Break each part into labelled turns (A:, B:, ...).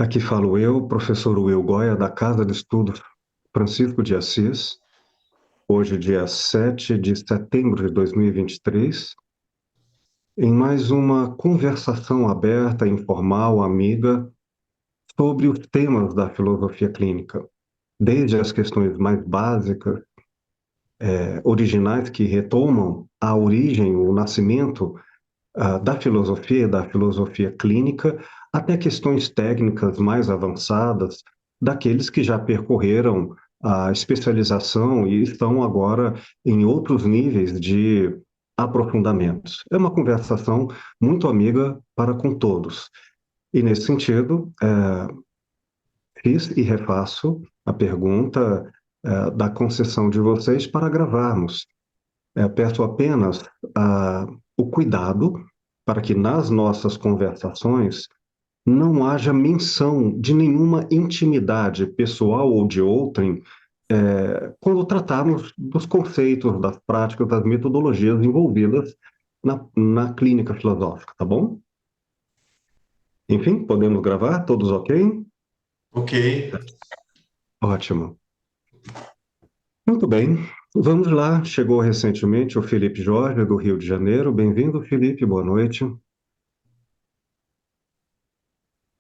A: Aqui falo eu, professor Will Goya, da Casa de Estudos Francisco de Assis, hoje, dia 7 de setembro de 2023, em mais uma conversação aberta, informal, amiga, sobre os temas da filosofia clínica, desde as questões mais básicas, originais, que retomam a origem, o nascimento da filosofia clínica, até questões técnicas mais avançadas, daqueles que já percorreram a especialização e estão agora em outros níveis de aprofundamentos. É uma conversação muito amiga para com todos. E, nesse sentido, fiz e refaço a pergunta da concessão de vocês para gravarmos. Peço apenas o cuidado para que nas nossas conversações não haja menção de nenhuma intimidade pessoal ou de outrem, quando tratarmos dos conceitos, das práticas, das metodologias envolvidas na clínica filosófica, tá bom? Enfim, podemos gravar? Todos ok?
B: Ok,
A: Ótimo. Muito bem, vamos lá. Chegou recentemente o Felipe Jorge, do Rio de Janeiro. Bem-vindo, Felipe, boa noite.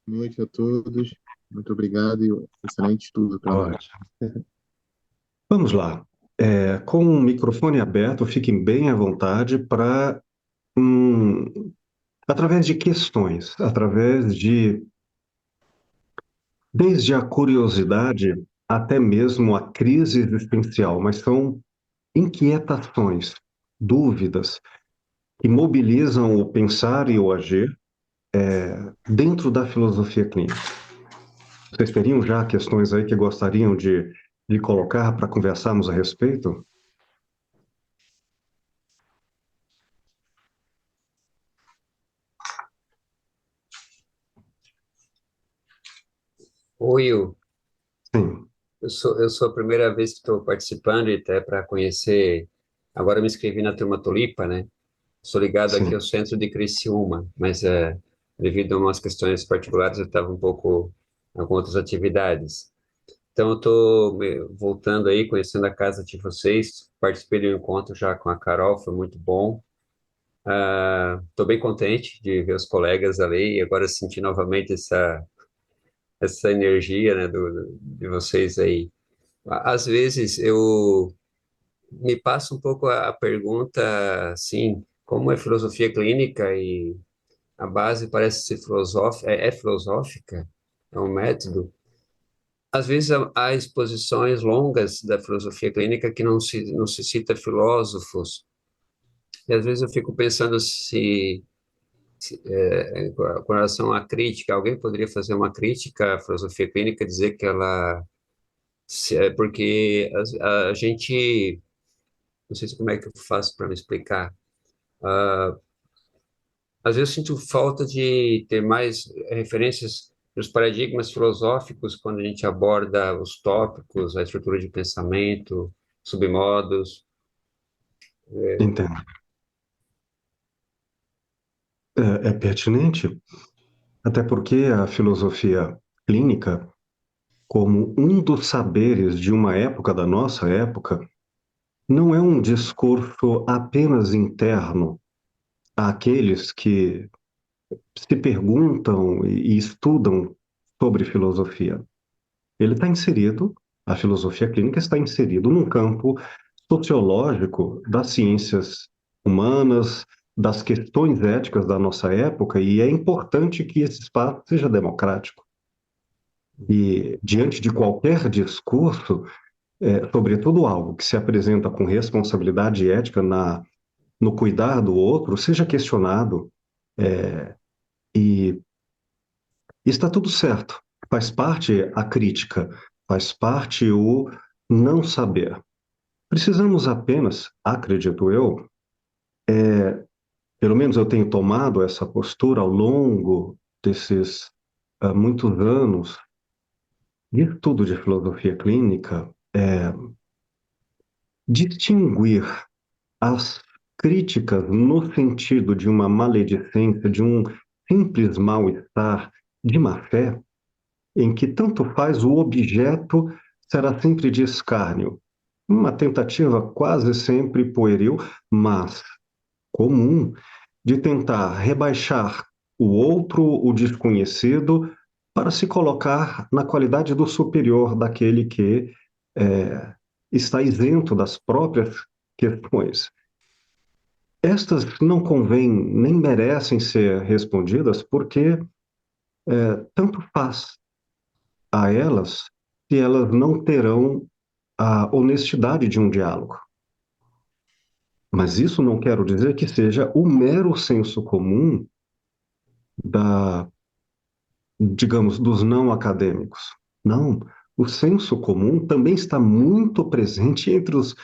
C: Boa noite a todos. Muito obrigado e um excelente estudo para nós.
A: Ótimo. Vamos lá. Com o microfone aberto, fiquem bem à vontade para, através de questões, desde a curiosidade até mesmo a crise existencial, mas são inquietações, dúvidas, que mobilizam o pensar e o agir dentro da filosofia clínica. Vocês teriam já questões aí que gostariam de colocar para conversarmos a respeito?
D: Oi, Will.
A: Sim,
D: Eu sou a primeira vez que estou participando e até para conhecer. Agora eu me inscrevi na turma Tulipa, né? Sou ligado aqui ao
A: sim.
D: centro de Criciúma, mas devido a umas questões particulares eu estava um pouco com outras atividades. Então eu estou voltando aí, conhecendo a casa de vocês. Participei de um encontro já com a Carol, foi muito bom. Estou bem contente de ver os colegas ali e agora sentir novamente essa energia, né, de vocês aí. Às vezes eu me passa um pouco a pergunta, assim, como é filosofia clínica e a base parece ser filosófica, é filosófica, é um método. Às vezes há exposições longas da filosofia clínica que não se cita filósofos, e às vezes eu fico pensando com relação à crítica, alguém poderia fazer uma crítica à filosofia clínica, dizer que ela, porque a gente, não sei se como é que eu faço para me explicar. Às vezes eu sinto falta de ter mais referências nos paradigmas filosóficos quando a gente aborda os tópicos, a estrutura de pensamento, submodos.
A: Entendo. É pertinente, até porque a filosofia clínica, como um dos saberes de uma época, da nossa época, não é um discurso apenas interno àqueles que se perguntam e estudam sobre filosofia. Ele está inserido, a filosofia clínica está inserido num campo sociológico das ciências humanas, das questões éticas da nossa época, e é importante que esse espaço seja democrático. E, diante de qualquer discurso, sobretudo algo que se apresenta com responsabilidade ética no cuidar do outro, seja questionado, e está tudo certo. Faz parte a crítica, faz parte o não saber. Precisamos apenas, acredito eu, pelo menos eu tenho tomado essa postura ao longo desses muitos anos de estudo de filosofia clínica, distinguir as críticas no sentido de uma maledicência, de um simples mal-estar, de má fé, em que tanto faz o objeto será sempre de escárnio. Uma tentativa quase sempre pueril, mas comum, de tentar rebaixar o outro, o desconhecido, para se colocar na qualidade do superior daquele que é, está isento das próprias questões. Estas não convêm nem merecem ser respondidas porque tanto faz a elas se elas não terão a honestidade de um diálogo. Mas isso não quero dizer que seja o mero senso comum da, digamos, dos não acadêmicos. Não, o senso comum também está muito presente entre os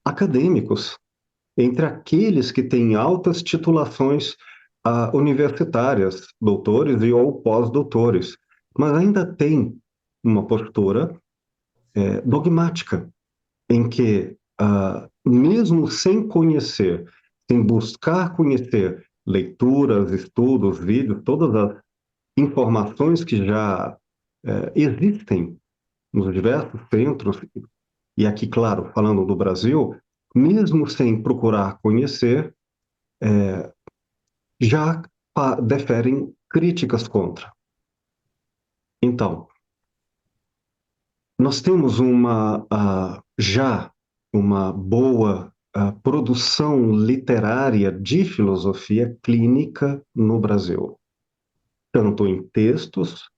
A: acadêmicos, entre aqueles que têm altas titulações universitárias, doutores e ou pós-doutores, mas ainda tem uma postura dogmática, em que, mesmo sem conhecer, sem buscar conhecer leituras, estudos, vídeos, todas as informações que já existem nos diversos centros, e aqui, claro, falando do Brasil, mesmo sem procurar conhecer, já deferem críticas contra. Então, nós temos já uma boa produção literária de filosofia clínica no Brasil, tanto em textos,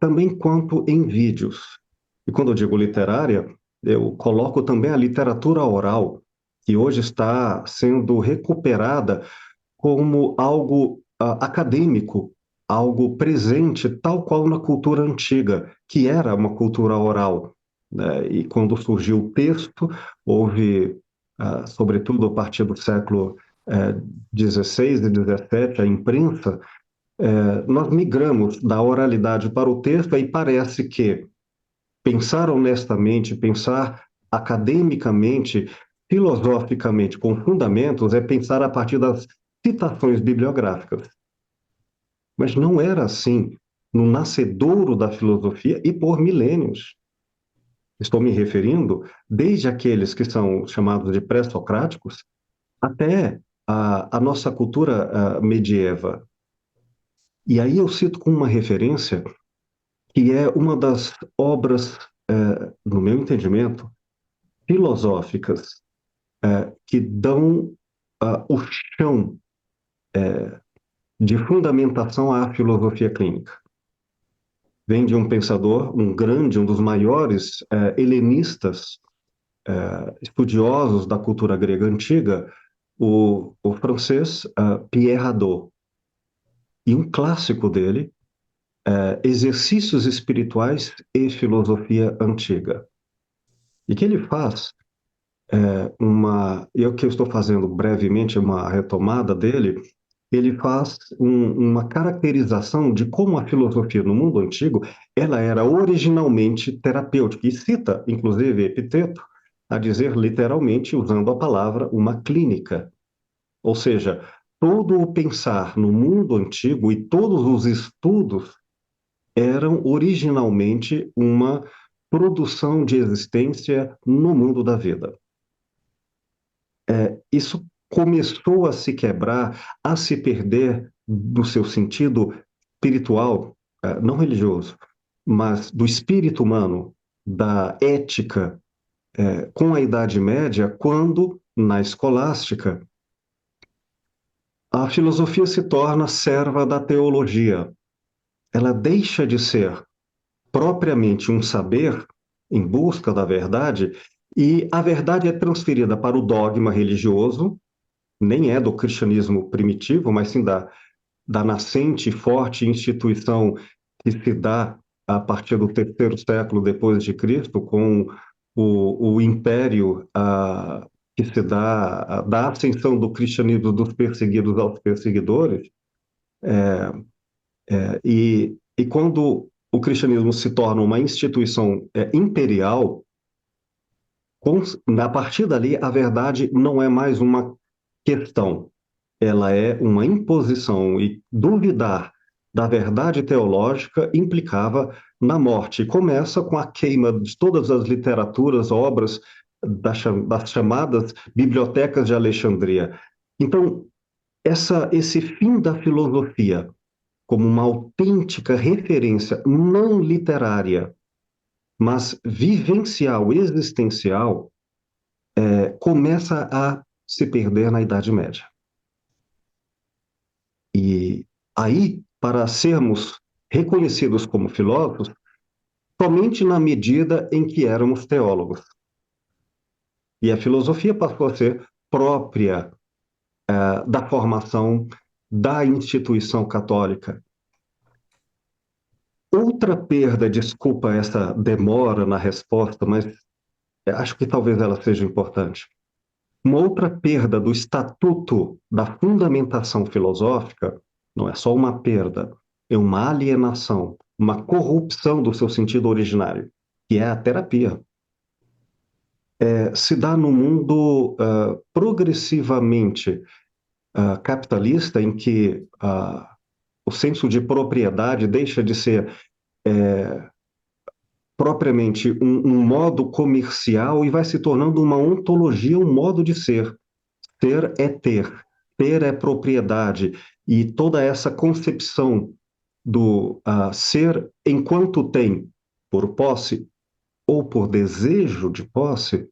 A: também quanto em vídeos. E quando eu digo literária, eu coloco também a literatura oral, que hoje está sendo recuperada como algo acadêmico, algo presente, tal qual na cultura antiga, que era uma cultura oral, né? E quando surgiu o texto, houve, sobretudo a partir do século XVI e XVII, a imprensa, nós migramos da oralidade para o texto e parece que pensar honestamente, pensar academicamente, filosoficamente, com fundamentos, é pensar a partir das citações bibliográficas. Mas não era assim no nascedouro da filosofia e por milênios. Estou me referindo desde aqueles que são chamados de pré-socráticos até a nossa cultura medieva. E aí eu cito com uma referência que é uma das obras, no meu entendimento, filosóficas que dão o chão de fundamentação à filosofia clínica. Vem de um pensador, um grande, um dos maiores helenistas, estudiosos da cultura grega antiga, o francês Pierre Hadot. E um clássico dele, Exercícios Espirituais e Filosofia Antiga. E que ele faz eu que estou fazendo brevemente uma retomada dele, ele faz uma caracterização de como a filosofia no mundo antigo ela era originalmente terapêutica, e cita, inclusive, Epiteto, a dizer literalmente, usando a palavra, uma clínica. Ou seja, todo o pensar no mundo antigo e todos os estudos eram originalmente uma produção de existência no mundo da vida. Isso começou a se quebrar, a se perder do seu sentido espiritual, não religioso, mas do espírito humano, da ética, com a Idade Média, quando, na escolástica, a filosofia se torna serva da teologia. Ela deixa de ser propriamente um saber em busca da verdade, e a verdade é transferida para o dogma religioso, nem é do cristianismo primitivo, mas sim da nascente e forte instituição que se dá a partir do terceiro século depois de Cristo, com o império que se dá, da ascensão do cristianismo dos perseguidos aos perseguidores, e quando o cristianismo se torna uma instituição imperial, a partir dali a verdade não é mais uma questão, ela é uma imposição, e duvidar da verdade teológica implicava na morte. E começa com a queima de todas as literaturas, obras das chamadas bibliotecas de Alexandria. Então, esse fim da filosofia como uma autêntica referência não literária, mas vivencial, existencial, começa a se perder na Idade Média. E aí, para sermos reconhecidos como filósofos, somente na medida em que éramos teólogos. E a filosofia passou a ser própria da formação da instituição católica. Outra perda, desculpa essa demora na resposta, mas acho que talvez ela seja importante. Uma outra perda do estatuto da fundamentação filosófica não é só uma perda, é uma alienação, uma corrupção do seu sentido originário, que é a terapia. Se dá no mundo progressivamente capitalista, em que o senso de propriedade deixa de ser propriamente um modo comercial e vai se tornando uma ontologia, um modo de ser. Ter é ter é propriedade, e toda essa concepção do ser enquanto tem, por posse ou por desejo de posse,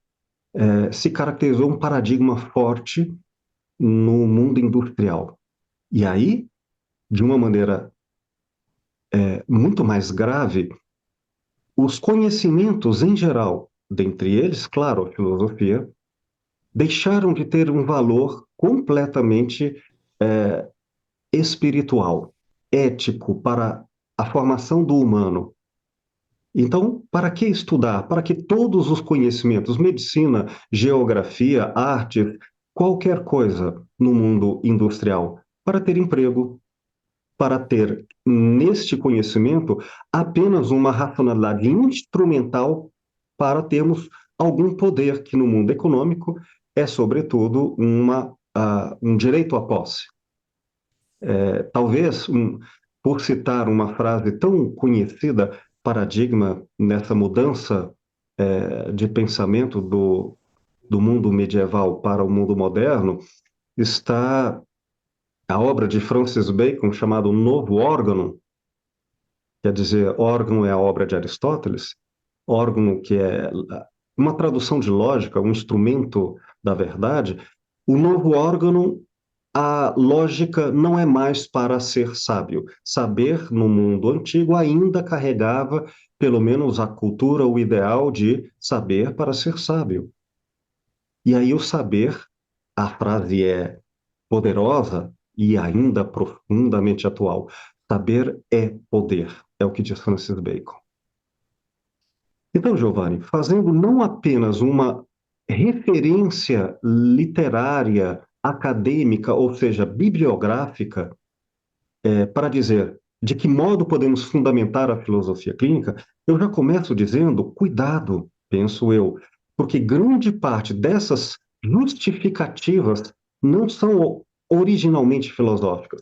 A: se caracterizou um paradigma forte no mundo industrial. E aí, de uma maneira muito mais grave, os conhecimentos em geral, dentre eles, claro, a filosofia, deixaram de ter um valor completamente espiritual, ético para a formação do humano. Então, para que estudar? Para que todos os conhecimentos, medicina, geografia, arte, qualquer coisa no mundo industrial, para ter emprego, para ter neste conhecimento apenas uma racionalidade instrumental para termos algum poder que no mundo econômico é, sobretudo, um direito à posse. Talvez, por citar uma frase tão conhecida, paradigma nessa mudança de pensamento do mundo medieval para o mundo moderno, está a obra de Francis Bacon, chamada O Novo Órgão, quer dizer, órgão é a obra de Aristóteles, órgão que é uma tradução de lógica, um instrumento da verdade. O novo órgão, a lógica não é mais para ser sábio. Saber, no mundo antigo, ainda carregava, pelo menos, a cultura, o ideal de saber para ser sábio. E aí o saber, a frase é poderosa e ainda profundamente atual. Saber é poder, é o que diz Francis Bacon. Então, Giovanni, fazendo não apenas uma referência literária, acadêmica, ou seja, bibliográfica, para dizer de que modo podemos fundamentar a filosofia clínica, eu já começo dizendo, cuidado, penso eu, porque grande parte dessas justificativas não são originalmente filosóficas.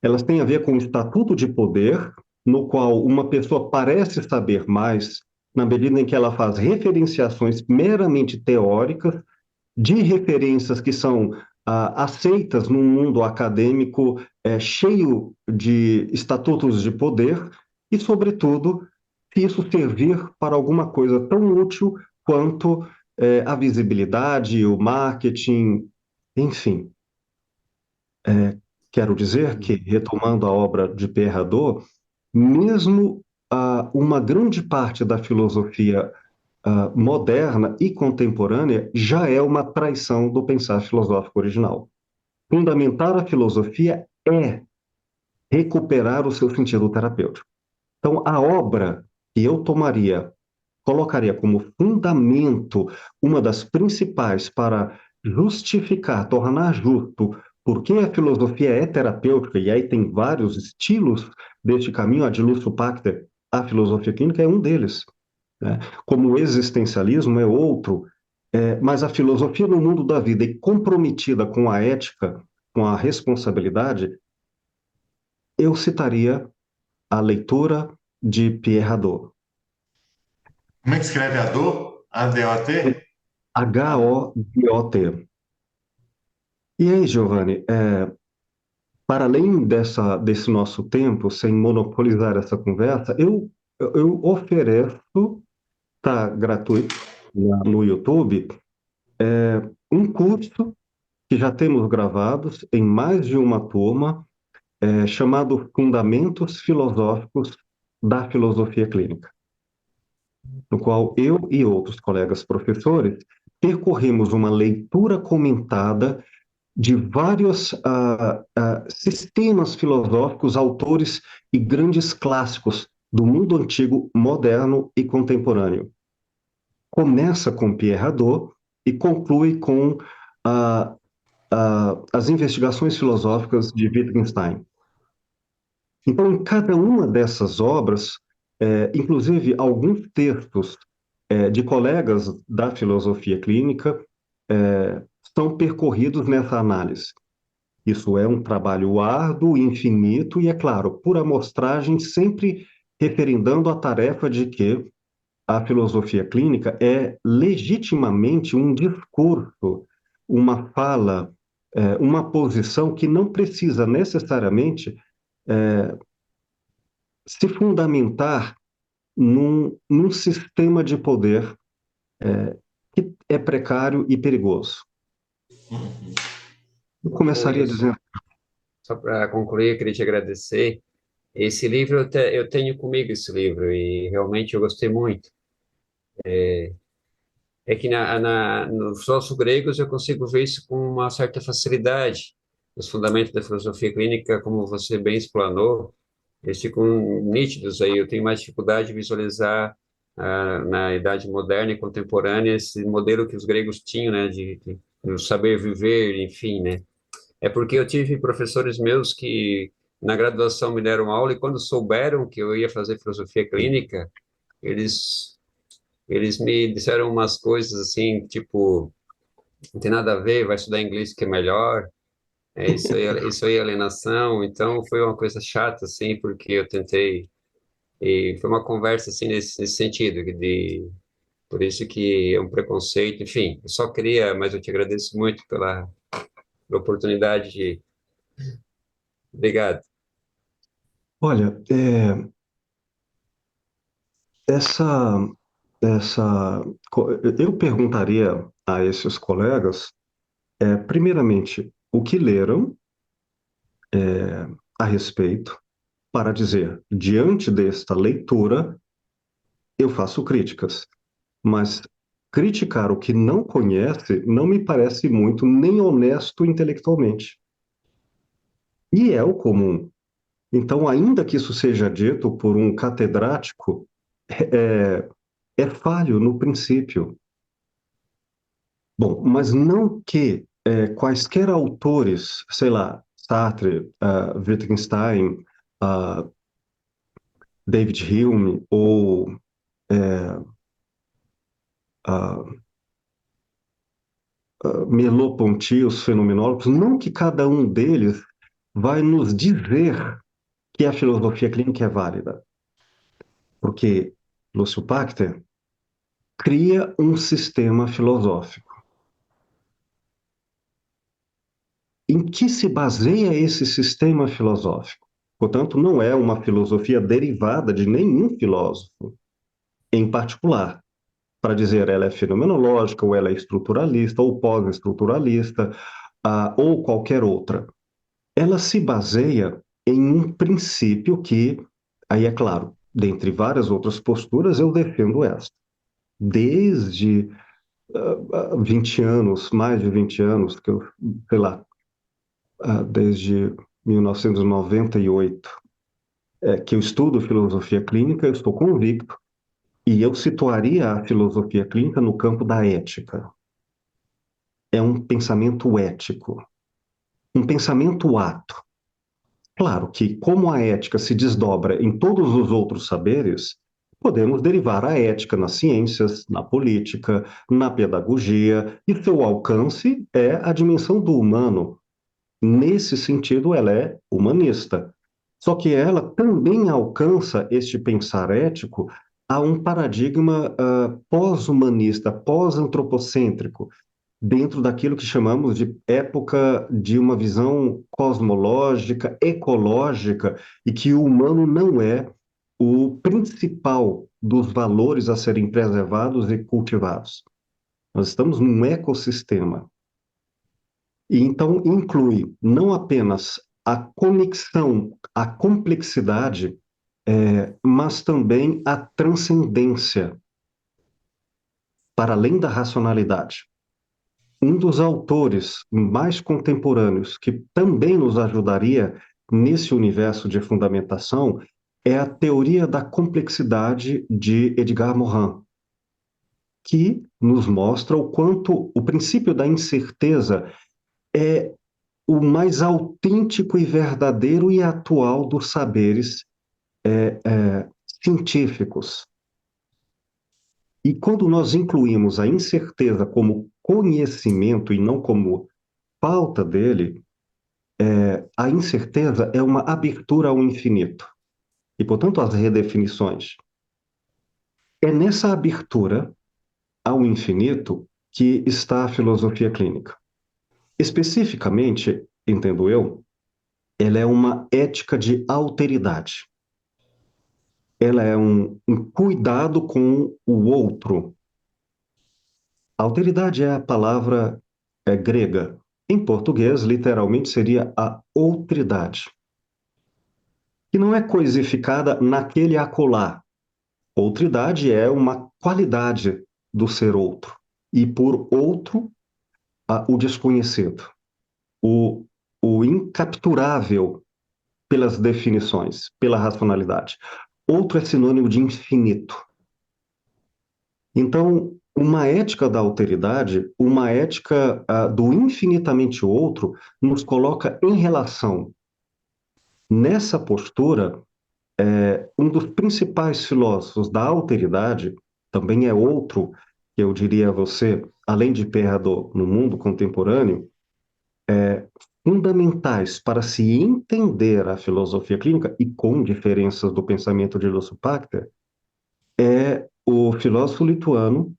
A: Elas têm a ver com o estatuto de poder, no qual uma pessoa parece saber mais, na medida em que ela faz referenciações meramente teóricas, de referências que são aceitas num mundo acadêmico cheio de estatutos de poder, e, sobretudo, se isso servir para alguma coisa tão útil quanto a visibilidade, o marketing, enfim. Quero dizer que, retomando a obra de Pierre Hadot, mesmo uma grande parte da filosofia moderna e contemporânea já é uma traição do pensar filosófico original. Fundamentar a filosofia é recuperar o seu sentido terapêutico. Então, a obra que eu colocaria como fundamento, uma das principais para justificar, tornar justo por que a filosofia é terapêutica, e aí tem vários estilos deste caminho, a de Lúcio Pachter, a filosofia clínica é um deles, né? Como o existencialismo é outro, mas a filosofia no mundo da vida e comprometida com a ética, com a responsabilidade, eu citaria a leitura de Pierre Hadot.
B: Como é que escreve Adot? A-D-O-T?
A: Hadot. E aí, Giovanni, para além desse nosso tempo, sem monopolizar essa conversa, eu ofereço, tá gratuito no YouTube, um curso que já temos gravados em mais de uma turma, chamado Fundamentos Filosóficos da Filosofia Clínica, no qual eu e outros colegas professores percorremos uma leitura comentada de vários sistemas filosóficos, autores e grandes clássicos do mundo antigo, moderno e contemporâneo. Começa com Pierre Hadot e conclui com as investigações filosóficas de Wittgenstein. Então, em cada uma dessas obras, inclusive alguns textos de colegas da filosofia clínica, são percorridos nessa análise. Isso é um trabalho árduo, infinito, e, é claro, por amostragem, sempre referendando a tarefa de que a filosofia clínica é legitimamente um discurso, uma fala, uma posição que não precisa necessariamente se fundamentar num sistema de poder que é precário e perigoso. Eu começaria
D: Luiz,
A: dizendo,
D: só para concluir, eu queria te agradecer. Esse livro, eu tenho comigo esse livro e realmente eu gostei muito. É que nos filósofos gregos eu consigo ver isso com uma certa facilidade. Os fundamentos da filosofia clínica, como você bem explanou, eles ficam nítidos aí. Eu tenho mais dificuldade de visualizar na idade moderna e contemporânea esse modelo que os gregos tinham, né, de saber viver, enfim, né. É porque eu tive professores meus que na graduação me deram aula e quando souberam que eu ia fazer filosofia clínica, eles eles me disseram umas coisas assim, tipo, não tem nada a ver, vai estudar inglês que é melhor. Isso aí é alienação. Então foi uma coisa chata assim, porque eu tentei e foi uma conversa assim nesse sentido por isso que é um preconceito, enfim. Eu só queria, mas eu te agradeço muito pela oportunidade de. Obrigado.
A: olha, essa, eu perguntaria a esses colegas, primeiramente, o que leram a respeito, para dizer, diante desta leitura, eu faço críticas, mas criticar o que não conhece não me parece muito nem honesto intelectualmente. E é o comum. Então, ainda que isso seja dito por um catedrático, é, é falho no princípio. Bom, mas não que quaisquer autores, sei lá, Sartre, Wittgenstein, uh, David Hume ou uh, Merleau-Ponty, os fenomenólogos, não que cada um deles vai nos dizer que a filosofia clínica é válida, porque Lúcio Pachter cria um sistema filosófico. Em que se baseia esse sistema filosófico? Portanto, não é uma filosofia derivada de nenhum filósofo em particular, para dizer ela é fenomenológica, ou ela é estruturalista, ou pós-estruturalista, ou qualquer outra. Ela se baseia em um princípio que, aí é claro, dentre várias outras posturas, eu defendo esta. Desde 20 anos, mais de 20 anos, que eu, sei lá, desde 1998, que eu estudo filosofia clínica, eu estou convicto, e eu situaria a filosofia clínica no campo da ética. É um pensamento ético, um pensamento ato. Claro que, como a ética se desdobra em todos os outros saberes, podemos derivar a ética nas ciências, na política, na pedagogia, e seu alcance é a dimensão do humano. Nesse sentido, ela é humanista. Só que ela também alcança este pensar ético a um paradigma pós-humanista, pós-antropocêntrico, dentro daquilo que chamamos de época de uma visão cosmológica, ecológica, e que o humano não é o principal dos valores a serem preservados e cultivados. Nós estamos num ecossistema. E então inclui não apenas a conexão, a complexidade, mas também a transcendência, para além da racionalidade. Um dos autores mais contemporâneos que também nos ajudaria nesse universo de fundamentação é a Teoria da Complexidade de Edgar Morin, que nos mostra o quanto o princípio da incerteza é o mais autêntico e verdadeiro e atual dos saberes científicos. E quando nós incluímos a incerteza como conhecimento e não como falta dele, a incerteza é uma abertura ao infinito. E, portanto, as redefinições. É nessa abertura ao infinito que está a filosofia clínica. Especificamente, entendo eu, ela é uma ética de alteridade. Ela é um cuidado com o outro. Alteridade é a palavra grega. Em português, literalmente, seria a outridade, que não é coisificada naquele acolá. Outridade é uma qualidade do ser outro. E por outro, o desconhecido, o, o incapturável pelas definições, pela racionalidade. Outro é sinônimo de infinito. Então, uma ética da alteridade, uma ética do infinitamente outro, nos coloca em relação. Nessa postura, um dos principais filósofos da alteridade, também é outro, que eu diria a você, além de Perrador no mundo contemporâneo, fundamentais para se entender a filosofia clínica, e com diferenças do pensamento de Lúcio Pacter, é o filósofo lituano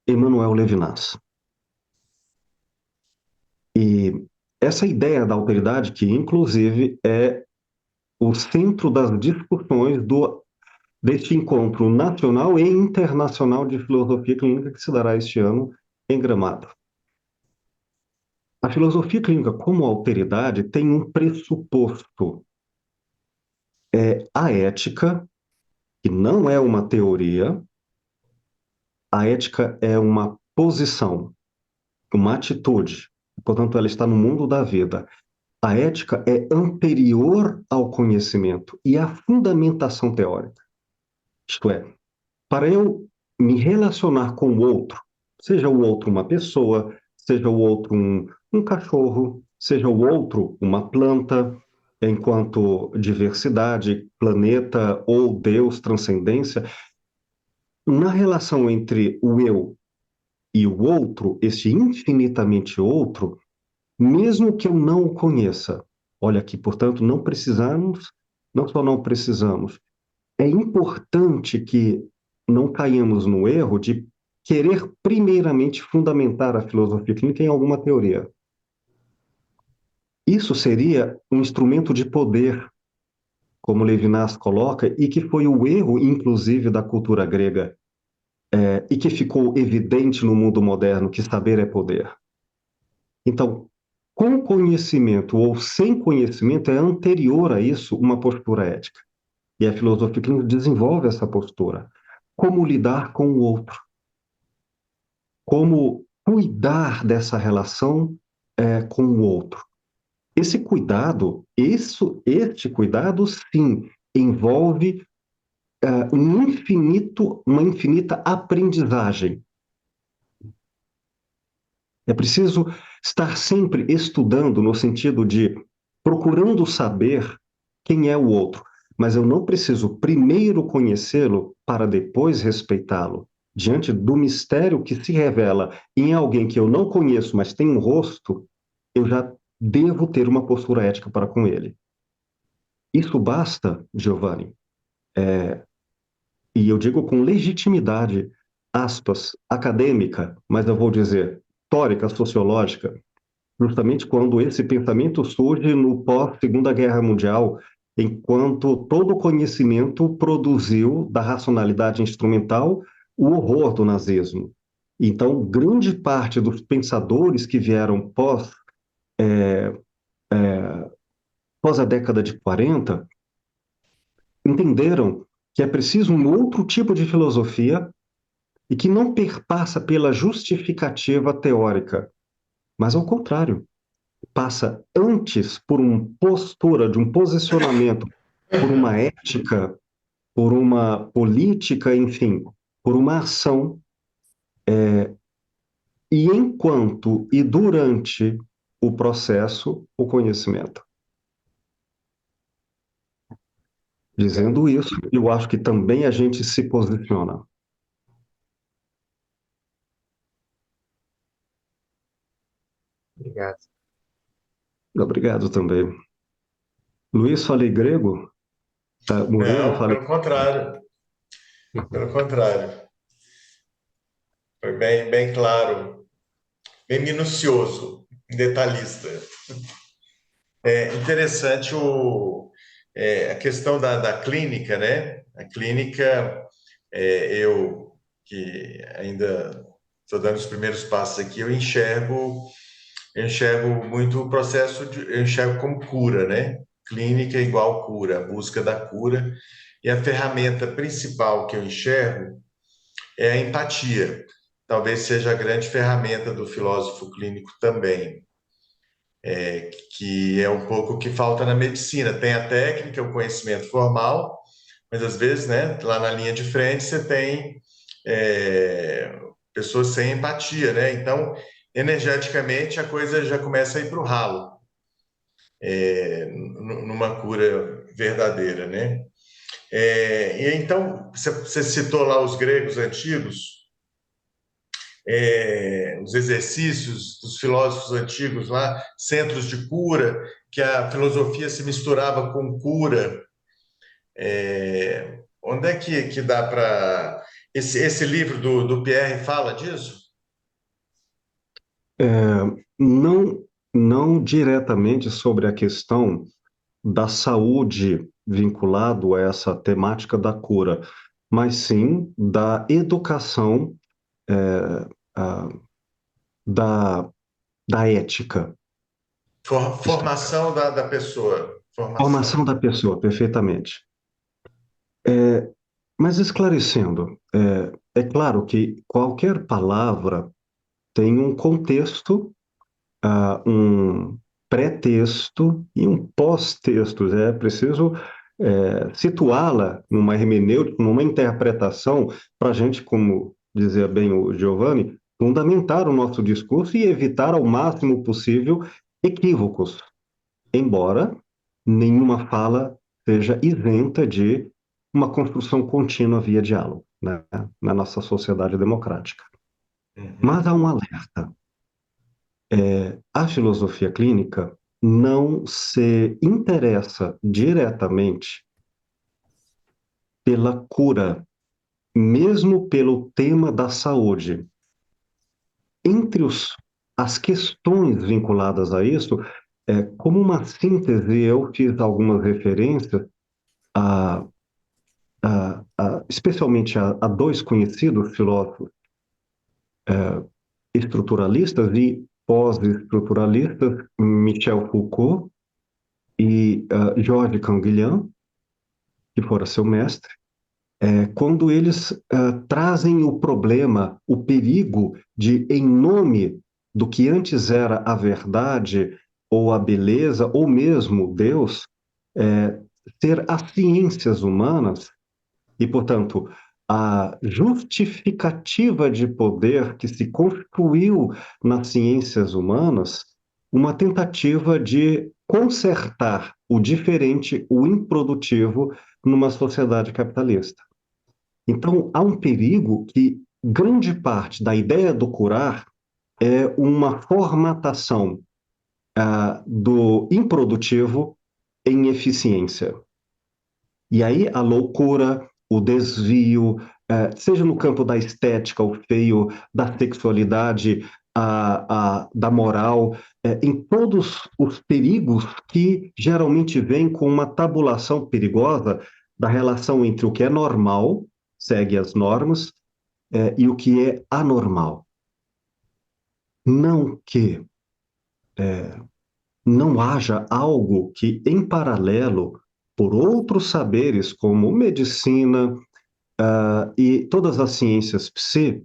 A: Emanuel Levinas. E essa ideia da alteridade, que inclusive é o centro das discussões deste encontro nacional e internacional de filosofia clínica que se dará este ano em Gramado. A filosofia clínica como alteridade tem um pressuposto. A ética, que não é uma teoria, a ética é uma posição, uma atitude. Portanto, ela está no mundo da vida. A ética é anterior ao conhecimento e à fundamentação teórica. Isto é, para eu me relacionar com o outro, seja o outro uma pessoa, seja o outro um cachorro, seja o outro uma planta, enquanto diversidade, planeta ou Deus, transcendência, na relação entre o eu e o outro, esse infinitamente outro, mesmo que eu não o conheça, olha aqui, portanto, não só não precisamos, é importante que não caímos no erro de querer primeiramente fundamentar a filosofia clínica em alguma teoria. Isso seria um instrumento de poder, como Levinas coloca, e que foi o erro, inclusive, da cultura grega, e que ficou evidente no mundo moderno, que saber é poder. Então, com conhecimento ou sem conhecimento, é anterior a isso uma postura ética. E a filosofia clínica desenvolve essa postura. Como lidar com o outro? Como cuidar dessa relação com o outro? Esse cuidado, este cuidado, sim, envolve uma infinita aprendizagem. É preciso estar sempre estudando no sentido de procurando saber quem é o outro, mas eu não preciso primeiro conhecê-lo para depois respeitá-lo. Diante do mistério que se revela em alguém que eu não conheço, mas tem um rosto, eu já devo ter uma postura ética para com ele. Isso basta, Giovanni, e eu digo com legitimidade, aspas, acadêmica, mas eu vou dizer histórica, sociológica, justamente quando esse pensamento surge no pós-Segunda Guerra Mundial, enquanto todo o conhecimento produziu da racionalidade instrumental o horror do nazismo. Então, grande parte dos pensadores que vieram pós a década de 40 entenderam que é preciso um outro tipo de filosofia e que não perpassa pela justificativa teórica, mas ao contrário, passa antes por uma postura, de um posicionamento, por uma ética, por uma política, enfim, por uma ação, e enquanto e durante o processo, o conhecimento. Dizendo isso, eu acho que também a gente se posiciona.
D: Obrigado.
A: Obrigado também. Luiz, falei grego? Murilo,
B: Não,
A: falei.
B: pelo contrário. Pelo contrário. Foi bem claro, bem minucioso, detalhista. É interessante a questão da clínica, né? A clínica, eu que ainda estou dando os primeiros passos aqui, eu enxergo muito o processo eu enxergo como cura, né? Clínica é igual cura, a busca da cura. E a ferramenta principal que eu enxergo é a empatia. Talvez seja a grande ferramenta do filósofo clínico também, que é um pouco o que falta na medicina. Tem a técnica, o conhecimento formal, mas às vezes, né, lá na linha de frente você tem pessoas sem empatia, né? Então, energeticamente, a coisa já começa a ir para o ralo, numa cura verdadeira, né? E então, você citou lá os gregos antigos, os exercícios dos filósofos antigos lá, centros de cura, que a filosofia se misturava com cura. Onde é que dá para... Esse livro do Pierre fala disso?
A: É, não, não diretamente sobre a questão da saúde vinculado a essa temática da cura, mas sim da educação, a- da, da ética.
B: Formação da pessoa.
A: Formação
B: Formação.
A: da pessoa, perfeitamente. Mas esclarecendo, é claro que qualquer palavra tem um contexto, um pré-texto e um pós-texto. É preciso situá-la numa hermenêutica, numa interpretação, para a gente, como dizia bem o Giovanni, fundamentar o nosso discurso e evitar ao máximo possível equívocos, embora nenhuma fala seja isenta de uma construção contínua via diálogo, né, na nossa sociedade democrática. Mas
B: Uhum.
A: há um alerta. A filosofia clínica não se interessa diretamente pela cura, mesmo pelo tema da saúde. Entre as questões vinculadas a isso, como uma síntese, eu fiz algumas referências a, especialmente a dois conhecidos filósofos estruturalistas e pós-estruturalistas, Michel Foucault e Georges Canguilhem, que fora seu mestre, quando eles trazem o problema, o perigo de, em nome do que antes era a verdade ou a beleza, ou mesmo Deus, ter as ciências humanas e, portanto, a justificativa de poder que se construiu nas ciências humanas, uma tentativa de consertar o diferente, o improdutivo, numa sociedade capitalista. Então, há um perigo que grande parte da ideia do curar é uma formatação do improdutivo em eficiência. E aí a loucura, o desvio, seja no campo da estética, o feio, da sexualidade, da moral, em todos os perigos que geralmente vêm com uma tabulação perigosa da relação entre o que é normal, segue as normas, e o que é anormal. Não que não haja algo que, em paralelo, por outros saberes, como medicina, e todas as ciências psi,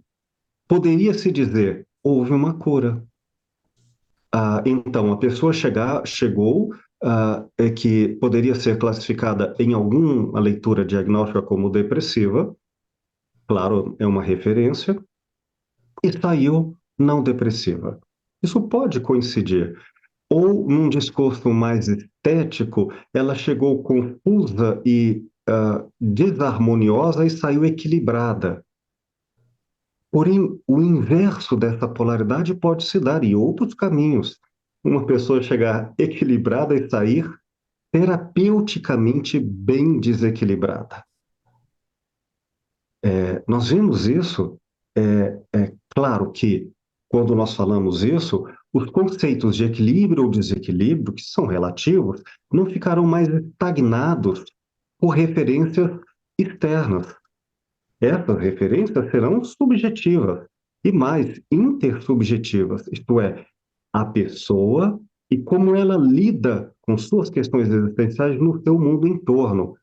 A: poderia se dizer, houve uma cura. Então, a pessoa chegou, que poderia ser classificada em alguma leitura diagnóstica como depressiva, claro, é uma referência, e saiu não depressiva. Isso pode coincidir. Ou num discurso mais estético, ela chegou confusa e desarmoniosa e saiu equilibrada. Porém, o inverso dessa polaridade pode se dar em outros caminhos. Uma pessoa chegar equilibrada e sair terapeuticamente bem desequilibrada. Nós vimos isso, claro que quando nós falamos isso, os conceitos de equilíbrio ou desequilíbrio, que são relativos, não ficarão mais estagnados por referências externas. Essas referências serão subjetivas e mais intersubjetivas, isto é, a pessoa e como ela lida com suas questões existenciais no seu mundo em torno.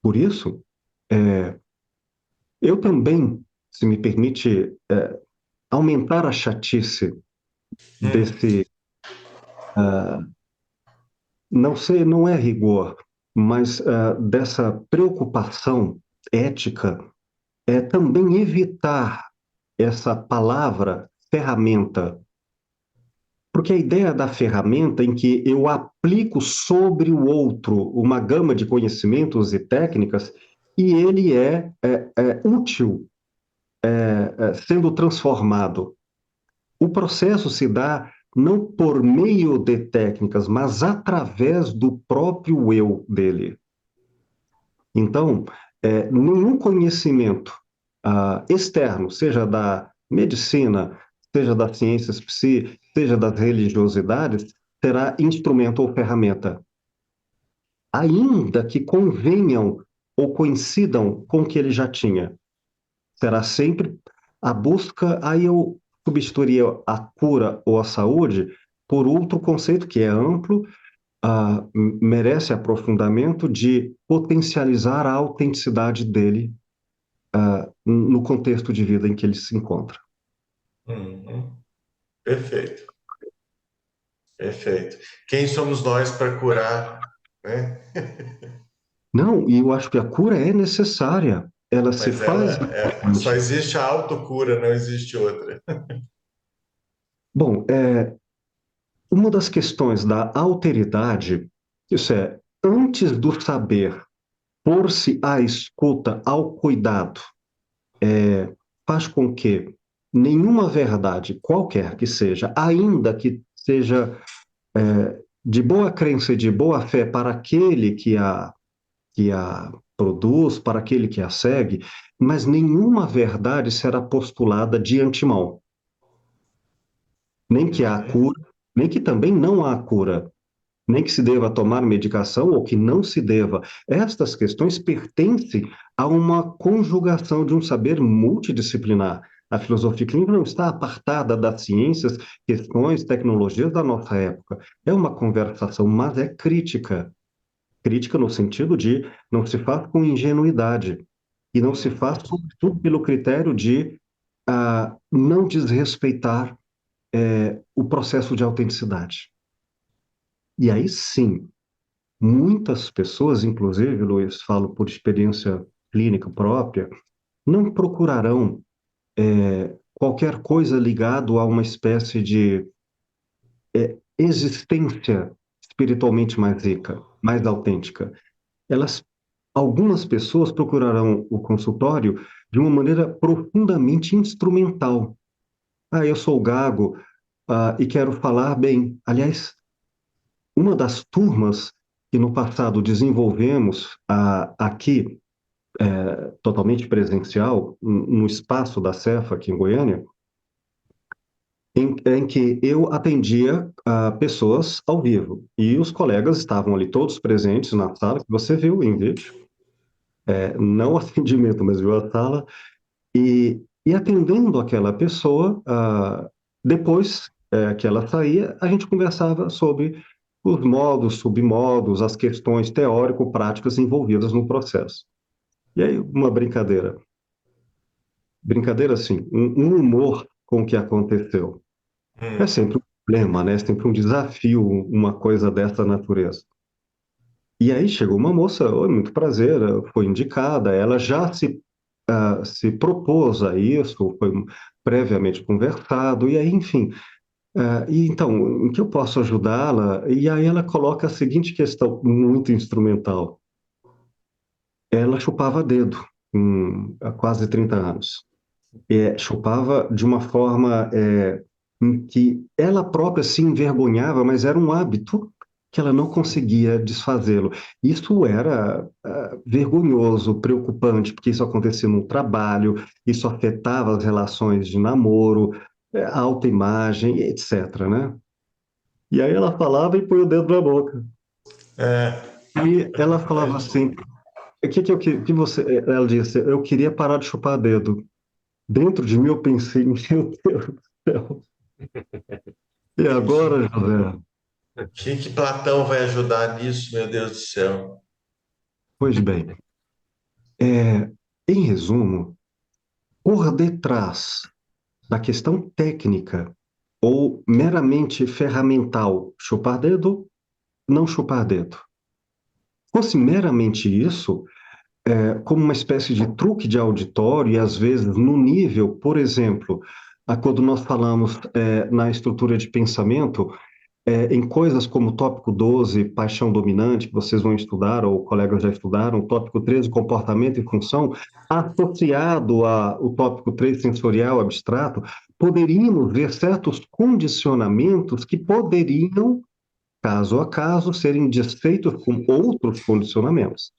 A: Por isso, eu também, se me permite, aumentar a chatice desse, não sei, não é rigor, mas dessa preocupação ética, é também evitar essa palavra ferramenta. Porque a ideia da ferramenta em que eu aplico sobre o outro uma gama de conhecimentos e técnicas e ele é útil sendo transformado. O processo se dá não por meio de técnicas, mas através do próprio eu dele. Então, nenhum conhecimento externo, seja da medicina, seja das ciências psi, seja das religiosidades, será instrumento ou ferramenta. Ainda que convenham ou coincidam com o que ele já tinha. Será sempre a busca, aí eu substituiria a cura ou a saúde por outro conceito que é amplo, merece aprofundamento de potencializar a autenticidade dele no contexto de vida em que ele se encontra.
B: Uhum. Perfeito, perfeito. Quem somos nós para curar, né?
A: Não, e eu acho que a cura é necessária. Ela se
B: Mas
A: faz
B: só
A: naturalmente.
B: existe a autocura, não existe outra.
A: Bom, uma das questões da alteridade, isso é, antes do saber pôr-se à escuta, ao cuidado, faz com que nenhuma verdade, qualquer que seja, ainda que seja de boa crença e de boa fé para aquele que a produz, para aquele que a segue, mas nenhuma verdade será postulada de antemão. Nem que há
B: Uhum.
A: cura, nem que também não há cura, nem que se deva tomar medicação ou que não se deva. Estas questões pertencem a uma conjugação de um saber multidisciplinar. A filosofia clínica não está apartada das ciências, questões, tecnologias da nossa época. É uma conversação, mas é crítica. Crítica no sentido de não se faz com ingenuidade e não se faz, sobretudo, pelo critério de não desrespeitar o processo de autenticidade. E aí sim, muitas pessoas, inclusive, Luiz, falo por experiência clínica própria, não procurarão qualquer coisa ligado a uma espécie de existência espiritualmente mais rica, mais autêntica. Elas, algumas pessoas procurarão o consultório de uma maneira profundamente instrumental. Eu sou gago, e quero falar bem. Aliás, uma das turmas que no passado desenvolvemos aqui, totalmente presencial, no espaço da Cefa, aqui em Goiânia, em que eu atendia pessoas ao vivo. E os colegas estavam ali todos presentes na sala, que você viu em vídeo, não o atendimento, mas viu a sala, e atendendo aquela pessoa, depois que ela saía, a gente conversava sobre os modos, submodos, as questões teórico-práticas envolvidas no processo. E aí, uma brincadeira. Brincadeira, assim, um humor com o que aconteceu. É
B: Hum.
A: sempre um problema, né? É sempre um desafio, uma coisa dessa natureza. E aí chegou uma moça, oi, muito prazer, foi indicada, ela já se propôs a isso, foi previamente conversado, e aí, enfim. E então, em que eu posso ajudá-la? E aí ela coloca a seguinte questão, muito instrumental. Ela chupava dedo, há quase 30 anos. Chupava de uma forma em que ela própria se envergonhava, mas era um hábito que ela não conseguia desfazê-lo. Isso era vergonhoso, preocupante, porque isso acontecia no trabalho, isso afetava as relações de namoro, a autoimagem, etc., né? E aí ela falava e põe o dedo na boca.
B: É,
A: E ela falava assim, o que, que você... Ela disse, eu queria parar de chupar dedo. Dentro de mim eu pensei, meu Deus do céu. E agora, José?
B: que Platão vai ajudar nisso, meu Deus do céu?
A: Pois bem, em resumo, por detrás da questão técnica ou meramente ferramental, chupar dedo, não chupar dedo. Fosse meramente isso, como uma espécie de truque de auditório, e às vezes no nível, por exemplo, quando nós falamos na estrutura de pensamento, em coisas como o tópico 12, paixão dominante, que vocês vão estudar, ou colegas já estudaram, o tópico 13, comportamento e função, associado ao tópico 3, sensorial abstrato, poderíamos ver certos condicionamentos que poderiam, caso a caso, serem desfeitos com outros condicionamentos.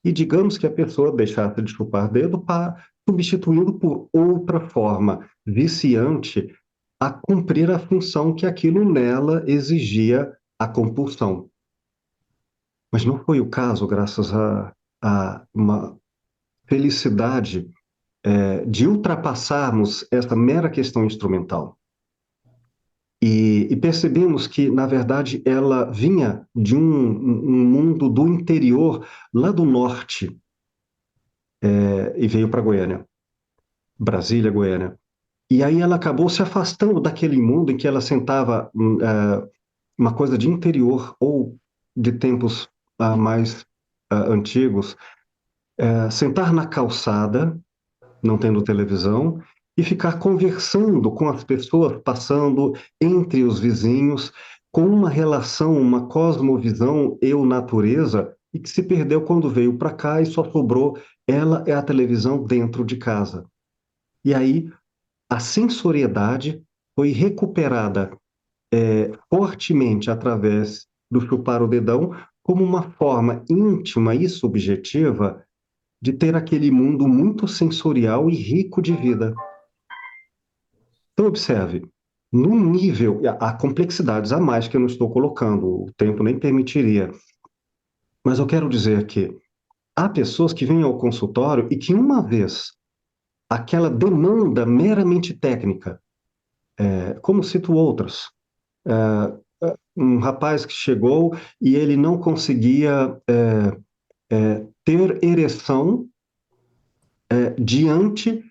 A: E digamos que a pessoa deixasse de chupar dedo para substituindo por outra forma viciante a cumprir a função que aquilo nela exigia a compulsão. Mas não foi o caso, graças a uma felicidade de ultrapassarmos essa mera questão instrumental. E percebemos que, na verdade, ela vinha de um mundo do interior, lá do norte, e veio para Goiânia, Brasília, Goiânia. E aí ela acabou se afastando daquele mundo em que ela sentava uma coisa de interior ou de tempos mais antigos, sentar na calçada, não tendo televisão, e ficar conversando com as pessoas passando entre os vizinhos, com uma relação, uma cosmovisão eu-natureza, e que se perdeu quando veio para cá e só sobrou ela e a televisão dentro de casa. E aí a sensoriedade foi recuperada fortemente através do chupar o dedão, como uma forma íntima e subjetiva de ter aquele mundo muito sensorial e rico de vida. Então, observe, no nível, há complexidades a mais que eu não estou colocando, o tempo nem permitiria, mas eu quero dizer que há pessoas que vêm ao consultório e que, uma vez aquela demanda meramente técnica, como cito outras, um rapaz que chegou e ele não conseguia ter ereção diante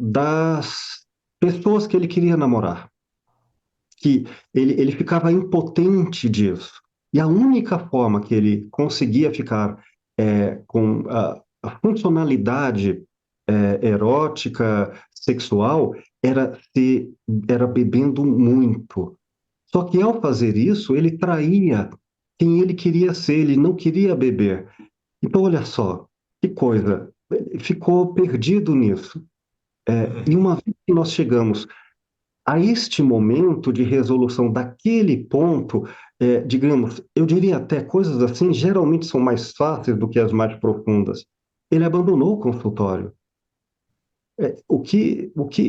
A: das pessoas que ele queria namorar, que ele ficava impotente disso. E a única forma que ele conseguia ficar com a funcionalidade erótica, sexual, era bebendo muito. Só que ao fazer isso, ele traía quem ele queria ser, ele não queria beber. Então, olha só, que coisa, ele ficou perdido nisso. E uma vez que nós chegamos a este momento de resolução daquele ponto, digamos, eu diria até coisas assim, geralmente são mais fáceis do que as mais profundas. Ele abandonou o consultório.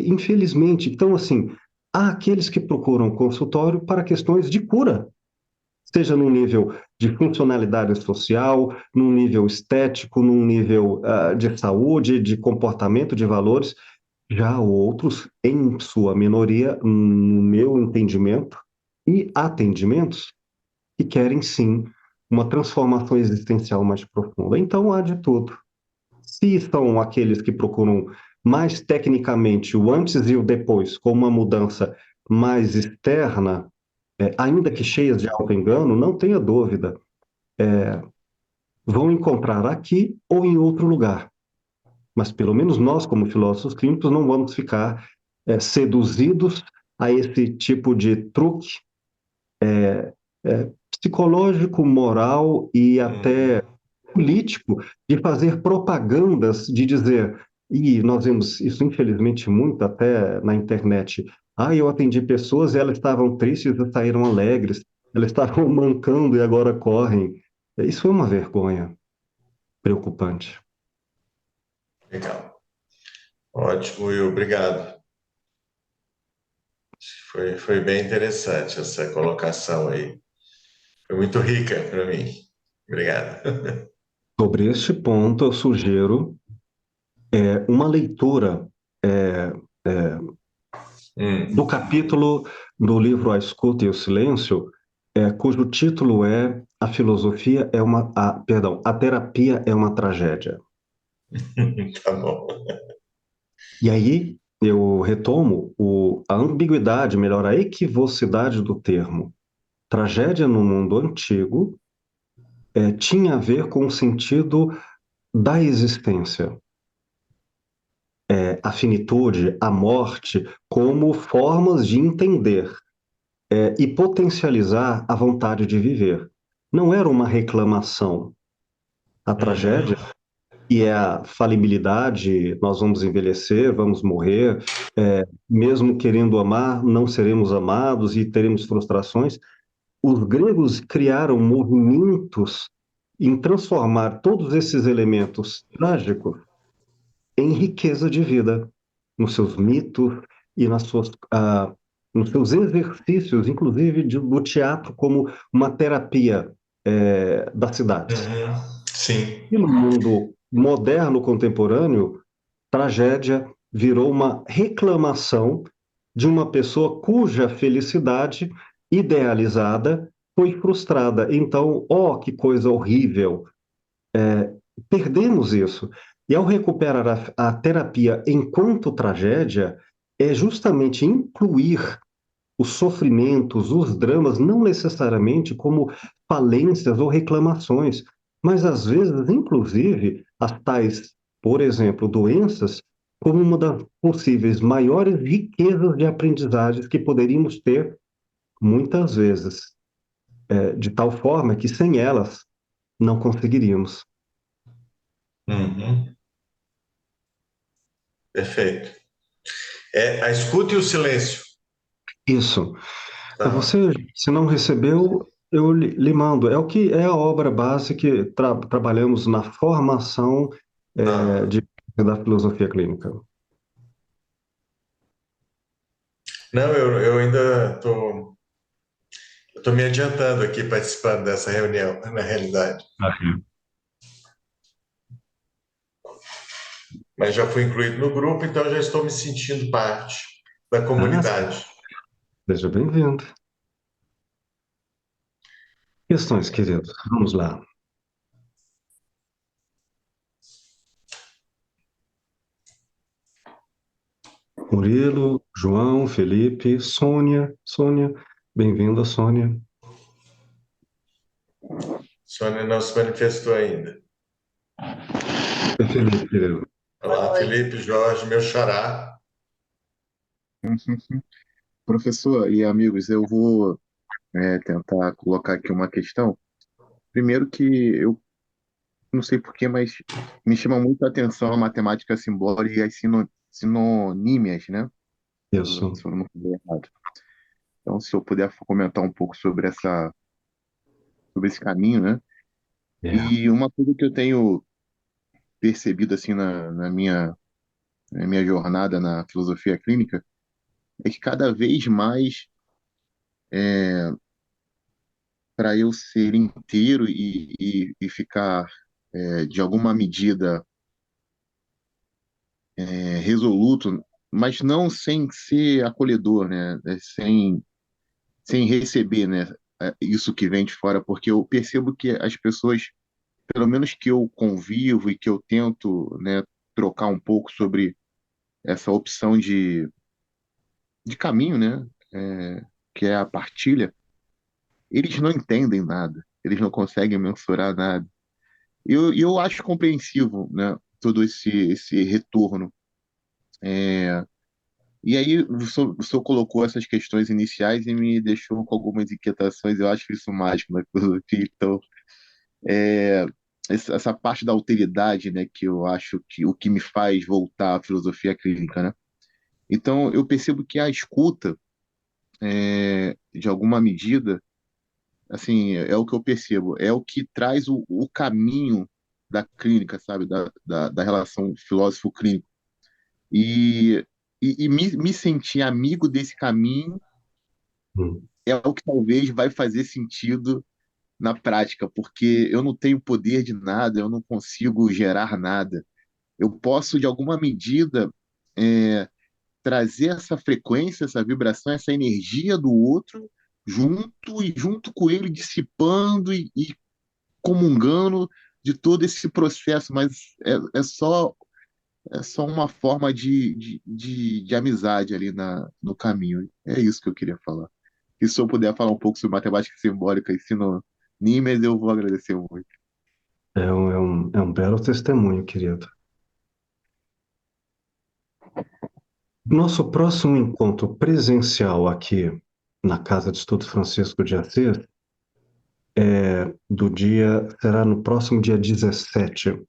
A: Infelizmente, então, assim, há aqueles que procuram consultório para questões de cura, seja num nível de funcionalidade social, num nível estético, num nível de saúde, de comportamento, de valores. Já outros, em sua minoria, no meu entendimento, e atendimentos que querem sim uma transformação existencial mais profunda. Então há de tudo. Se são aqueles que procuram mais tecnicamente o antes e o depois, com uma mudança mais externa, ainda que cheias de auto-engano, não tenha dúvida, vão encontrar aqui ou em outro lugar. Mas pelo menos nós, como filósofos clínicos, não vamos ficar seduzidos a esse tipo de truque psicológico, moral e até político de fazer propagandas, de dizer, e nós vemos isso infelizmente muito até na internet, eu atendi pessoas e elas estavam tristes e saíram alegres, elas estavam mancando e agora correm. Isso é uma vergonha preocupante.
B: Legal. Ótimo, Will, obrigado. Foi bem interessante essa colocação aí. Foi muito rica para mim. Obrigado.
A: Sobre este ponto, eu sugiro uma leitura é, é, do capítulo do livro A Escuta e o Silêncio, cujo título é A terapia é uma tragédia.
B: Tá bom.
A: E aí eu retomo a ambiguidade, melhor, a equivocidade do termo. Tragédia no mundo antigo tinha a ver com o sentido da existência. A finitude, a morte, como formas de entender e potencializar a vontade de viver. Não era uma reclamação. A tragédia e a falibilidade, nós vamos envelhecer, vamos morrer, mesmo querendo amar, não seremos amados e teremos frustrações. Os gregos criaram movimentos em transformar todos esses elementos trágicos em riqueza de vida, nos seus mitos e nos seus exercícios, inclusive do teatro como uma terapia das cidades.
B: Sim.
A: E no mundo moderno, contemporâneo, tragédia virou uma reclamação de uma pessoa cuja felicidade idealizada foi frustrada. Então, que coisa horrível! Perdemos isso. E ao recuperar a terapia enquanto tragédia, é justamente incluir os sofrimentos, os dramas, não necessariamente como falências ou reclamações, mas às vezes, inclusive, as tais, por exemplo, doenças, como uma das possíveis maiores riquezas de aprendizagens que poderíamos ter, muitas vezes, de tal forma que sem elas não conseguiríamos.
B: Uhum. Perfeito. A escuta e o silêncio.
A: Isso.
B: Tá bom.
A: Você, se não recebeu, eu lhe mando. É o que é a obra base que trabalhamos na formação
B: Tá.
A: da filosofia clínica.
B: Não, eu ainda estou me adiantando aqui participando dessa reunião, na realidade. Mas já fui incluído no grupo, então já estou me sentindo parte da comunidade.
A: Seja bem-vindo. Questões, queridos? Vamos lá. Murilo, João, Felipe, Sônia. Sônia, bem-vinda, Sônia.
B: Sônia não se manifestou ainda.
A: Felipe, querido.
B: Olá, Felipe, Jorge, meu xará.
C: Professor e amigos, eu vou tentar colocar aqui uma questão. Primeiro que eu não sei porquê, mas me chama muito a atenção a matemática simbólica e as sinonímias, né?
A: Isso.
C: se eu não falei errado. Então, se eu puder comentar um pouco sobre esse caminho, né?
A: É.
C: E uma coisa que eu tenho percebido assim na minha jornada na filosofia clínica é que cada vez mais, para eu ser inteiro e ficar, de alguma medida, resoluto, mas não sem ser acolhedor, né? Sem receber, né? Isso que vem de fora, porque eu percebo que as pessoas, pelo menos que eu convivo e que eu tento, né, trocar um pouco sobre essa opção de caminho, né? Que é a partilha, eles não entendem nada, eles não conseguem mensurar nada. E eu acho compreensivo, né? Todo esse retorno. E aí, o senhor colocou essas questões iniciais e me deixou com algumas inquietações. Eu acho isso mágico na filosofia. Então, é, essa parte da alteridade, né, que eu acho que o que me faz voltar à filosofia clínica, né? Então, eu percebo que a escuta, de alguma medida, assim, é o que eu percebo, é o que traz o caminho da clínica, sabe, da relação filósofo-clínico. E, e me sentir amigo desse caminho
A: Hum.
C: é o que talvez vai fazer sentido na prática, porque eu não tenho poder de nada, eu não consigo gerar nada. Eu posso, de alguma medida, é, trazer essa frequência, essa vibração, essa energia do outro junto e junto com ele dissipando e comungando de todo esse processo, mas é só uma forma de amizade ali no caminho. É isso que eu queria falar. E se eu puder falar um pouco sobre matemática simbólica e sino Nimes, eu vou agradecer muito.
A: É um belo testemunho, querido. Nosso próximo encontro presencial aqui na Casa de Estudos Francisco de Assis será no próximo dia 17.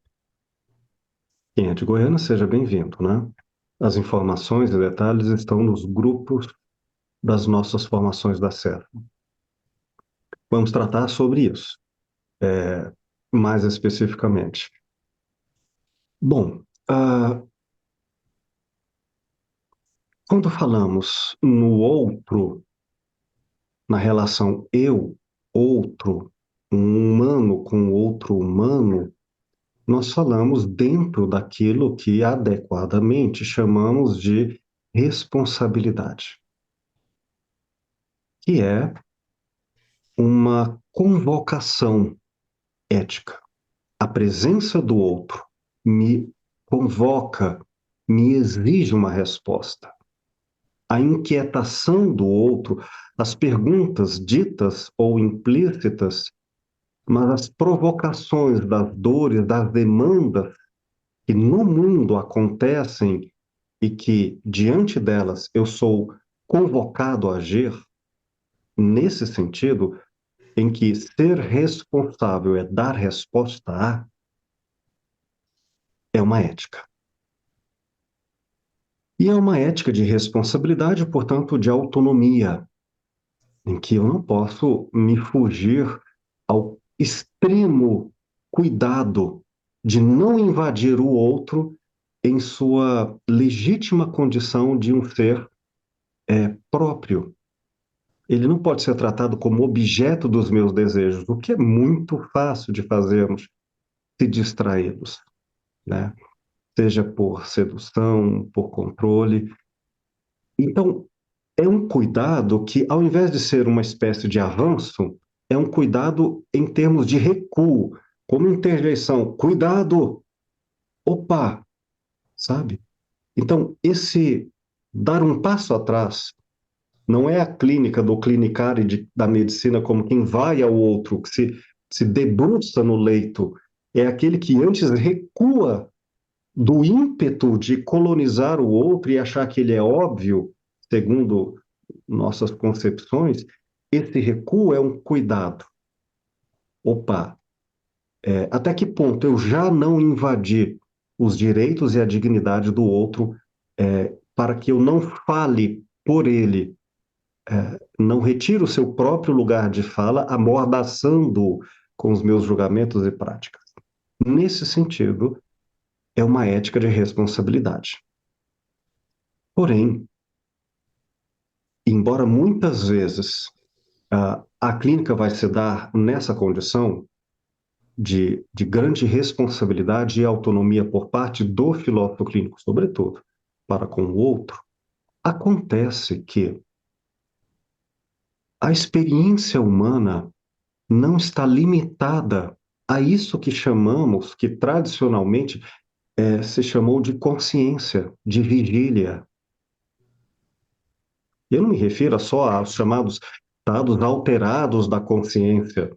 A: Quem é de Goiânia, seja bem-vindo, né? As informações e detalhes estão nos grupos das nossas formações da Serra. Vamos tratar sobre isso, mais especificamente. Bom, quando falamos no outro, na relação eu-outro, um humano com outro humano, nós falamos dentro daquilo que adequadamente chamamos de responsabilidade, que é uma convocação ética. A presença do outro me convoca, me exige uma resposta. A inquietação do outro, as perguntas ditas ou implícitas, mas as provocações das dores, das demandas que no mundo acontecem e que, diante delas, eu sou convocado a agir, nesse sentido, em que ser responsável é dar resposta a, é uma ética. E é uma ética de responsabilidade, portanto, de autonomia, em que eu não posso me fugir ao extremo cuidado de não invadir o outro em sua legítima condição de um ser próprio. Ele não pode ser tratado como objeto dos meus desejos, o que é muito fácil de fazermos se distraídos, né? Seja por sedução, por controle. Então, é um cuidado que, ao invés de ser uma espécie de avanço, é um cuidado em termos de recuo, como interjeição. Cuidado! Opa! Sabe? Então, esse dar um passo atrás não é a clínica do clinicare da medicina como quem vai ao outro, que se debruça no leito. É aquele que antes recua do ímpeto de colonizar o outro e achar que ele é óbvio, segundo nossas concepções. Esse recuo é um cuidado. Opa, até que ponto eu já não invadi os direitos e a dignidade do outro para que eu não fale por ele, não retire o seu próprio lugar de fala, amordaçando com os meus julgamentos e práticas. Nesse sentido, é uma ética de responsabilidade. Porém, embora muitas vezes a clínica vai se dar nessa condição de grande responsabilidade e autonomia por parte do filósofo clínico, sobretudo, para com o outro, acontece que a experiência humana não está limitada a isso que chamamos, que tradicionalmente se chamou de consciência, de vigília. Eu não me refiro só aos chamados estados alterados da consciência,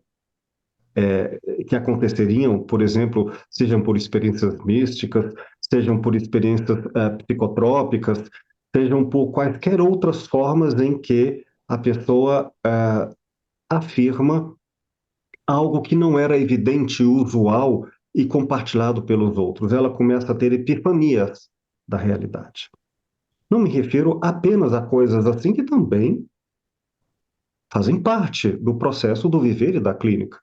A: que aconteceriam, por exemplo, sejam por experiências místicas, sejam por experiências psicotrópicas, sejam por quaisquer outras formas em que a pessoa afirma algo que não era evidente, usual e compartilhado pelos outros. Ela começa a ter epifanias da realidade. Não me refiro apenas a coisas assim que também fazem parte do processo do viver e da clínica.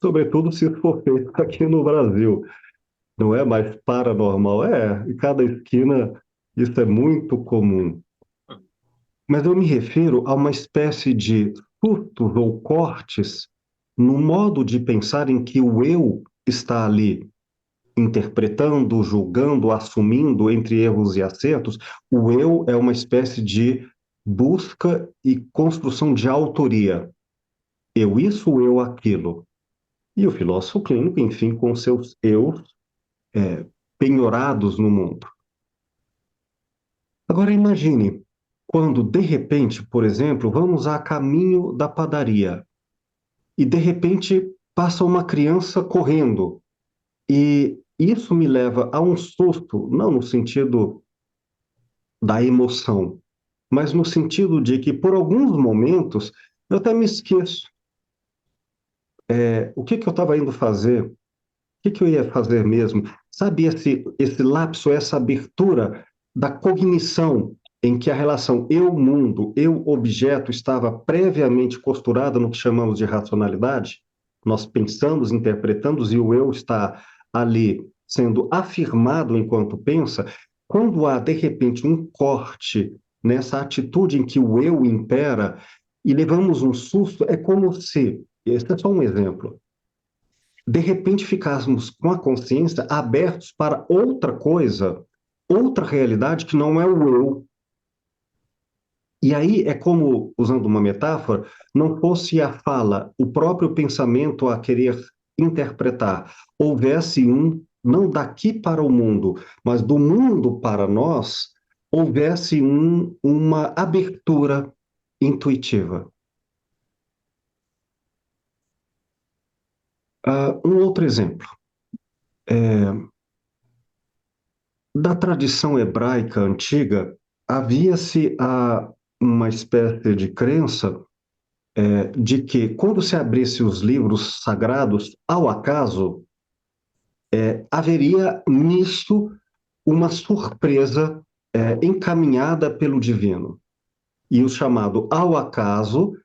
A: Sobretudo se for feito aqui no Brasil. Não é mais paranormal, em cada esquina isso é muito comum. Mas eu me refiro a uma espécie de surtos ou cortes no modo de pensar em que o eu está ali interpretando, julgando, assumindo entre erros e acertos. O eu é uma espécie de busca e construção de autoria. Eu isso, eu aquilo. E o filósofo clínico, enfim, com seus eus penhorados no mundo. Agora imagine quando, de repente, por exemplo, vamos a caminho da padaria e, de repente, passa uma criança correndo e isso me leva a um susto, não no sentido da emoção, mas no sentido de que, por alguns momentos, eu até me esqueço. O que eu estava indo fazer? O que eu ia fazer mesmo? Sabe esse lapso, essa abertura da cognição em que a relação eu-mundo, eu-objeto estava previamente costurada no que chamamos de racionalidade? Nós pensamos, interpretamos e o eu está ali sendo afirmado enquanto pensa. Quando há, de repente, um corte nessa atitude em que o eu impera e levamos um susto, é como se, esse é só um exemplo, de repente ficássemos com a consciência abertos para outra coisa, outra realidade que não é o eu. E aí é como, usando uma metáfora, não fosse a fala, o próprio pensamento a querer interpretar, houvesse não daqui para o mundo, mas do mundo para nós, houvesse uma abertura intuitiva. Um outro exemplo. Da tradição hebraica antiga, havia-se uma espécie de crença de que, quando se abrisse os livros sagrados ao acaso, haveria nisso uma surpresa encaminhada pelo divino. E o chamado ao acaso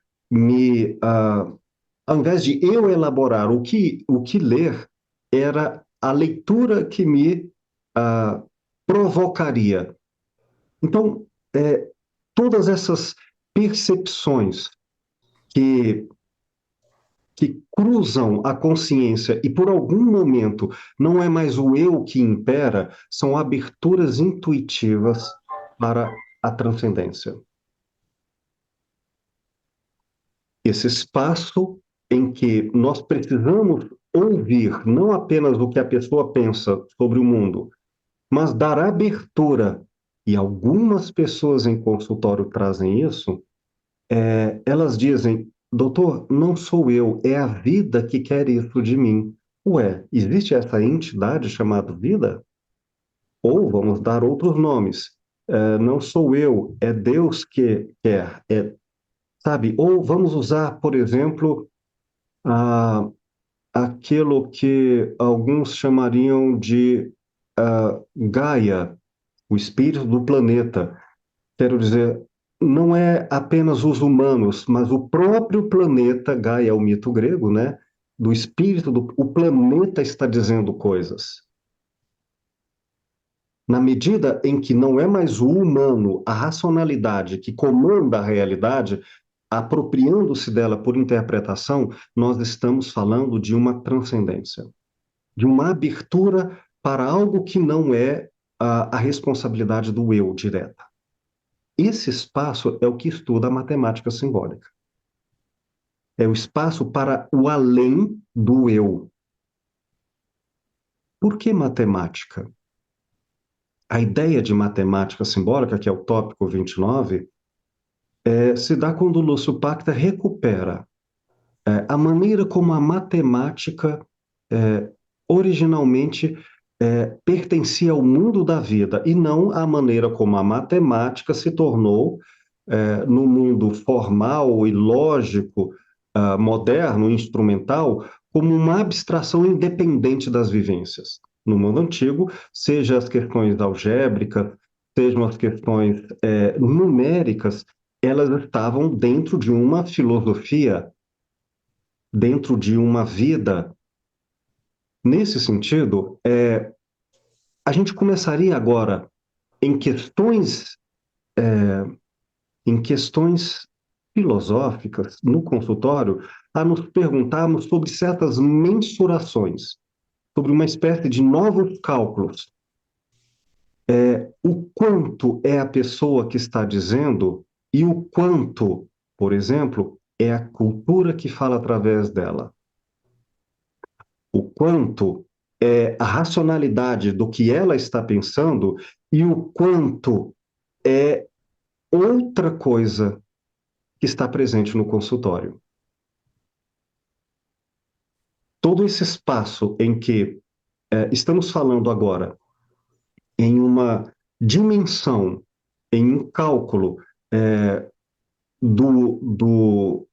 A: ao invés de eu elaborar o que ler, era a leitura que me provocaria. Então, todas essas percepções que, que cruzam a consciência e por algum momento não é mais o eu que impera, são aberturas intuitivas para a transcendência. Esse espaço em que nós precisamos ouvir não apenas o que a pessoa pensa sobre o mundo, mas dar abertura, e algumas pessoas em consultório trazem isso, elas dizem, doutor, não sou eu, é a vida que quer isso de mim. Ué, existe essa entidade chamada vida? Ou vamos dar outros nomes. Não sou eu, é Deus que quer, sabe? Ou vamos usar, por exemplo, aquilo que alguns chamariam de Gaia, o espírito do planeta. Quero dizer, não é apenas os humanos, mas o próprio planeta, Gaia é o mito grego, né? Do espírito do o planeta está dizendo coisas. Na medida em que não é mais o humano, a racionalidade que comanda a realidade, apropriando-se dela por interpretação, nós estamos falando de uma transcendência, de uma abertura para algo que não é a responsabilidade do eu direta. Esse espaço é o que estuda a matemática simbólica. É o espaço para o além do eu. Por que matemática? A ideia de matemática simbólica, que é o tópico 29, se dá quando o Lúcio Pacta recupera a maneira como a matemática originalmente pertencia ao mundo da vida e não a maneira como a matemática se tornou no mundo formal e lógico, moderno, instrumental, como uma abstração independente das vivências. No mundo antigo, seja as questões algébricas, sejam as questões numéricas, elas estavam dentro de uma filosofia, dentro de uma vida. Nesse sentido, a gente começaria agora em questões, é, em questões filosóficas, no consultório, a nos perguntarmos sobre certas mensurações, sobre uma espécie de novos cálculos. O quanto é a pessoa que está dizendo e o quanto, por exemplo, é a cultura que fala através dela. O quanto é a racionalidade do que ela está pensando e o quanto é outra coisa que está presente no consultório. Todo esse espaço em que estamos falando agora em uma dimensão, em um cálculo do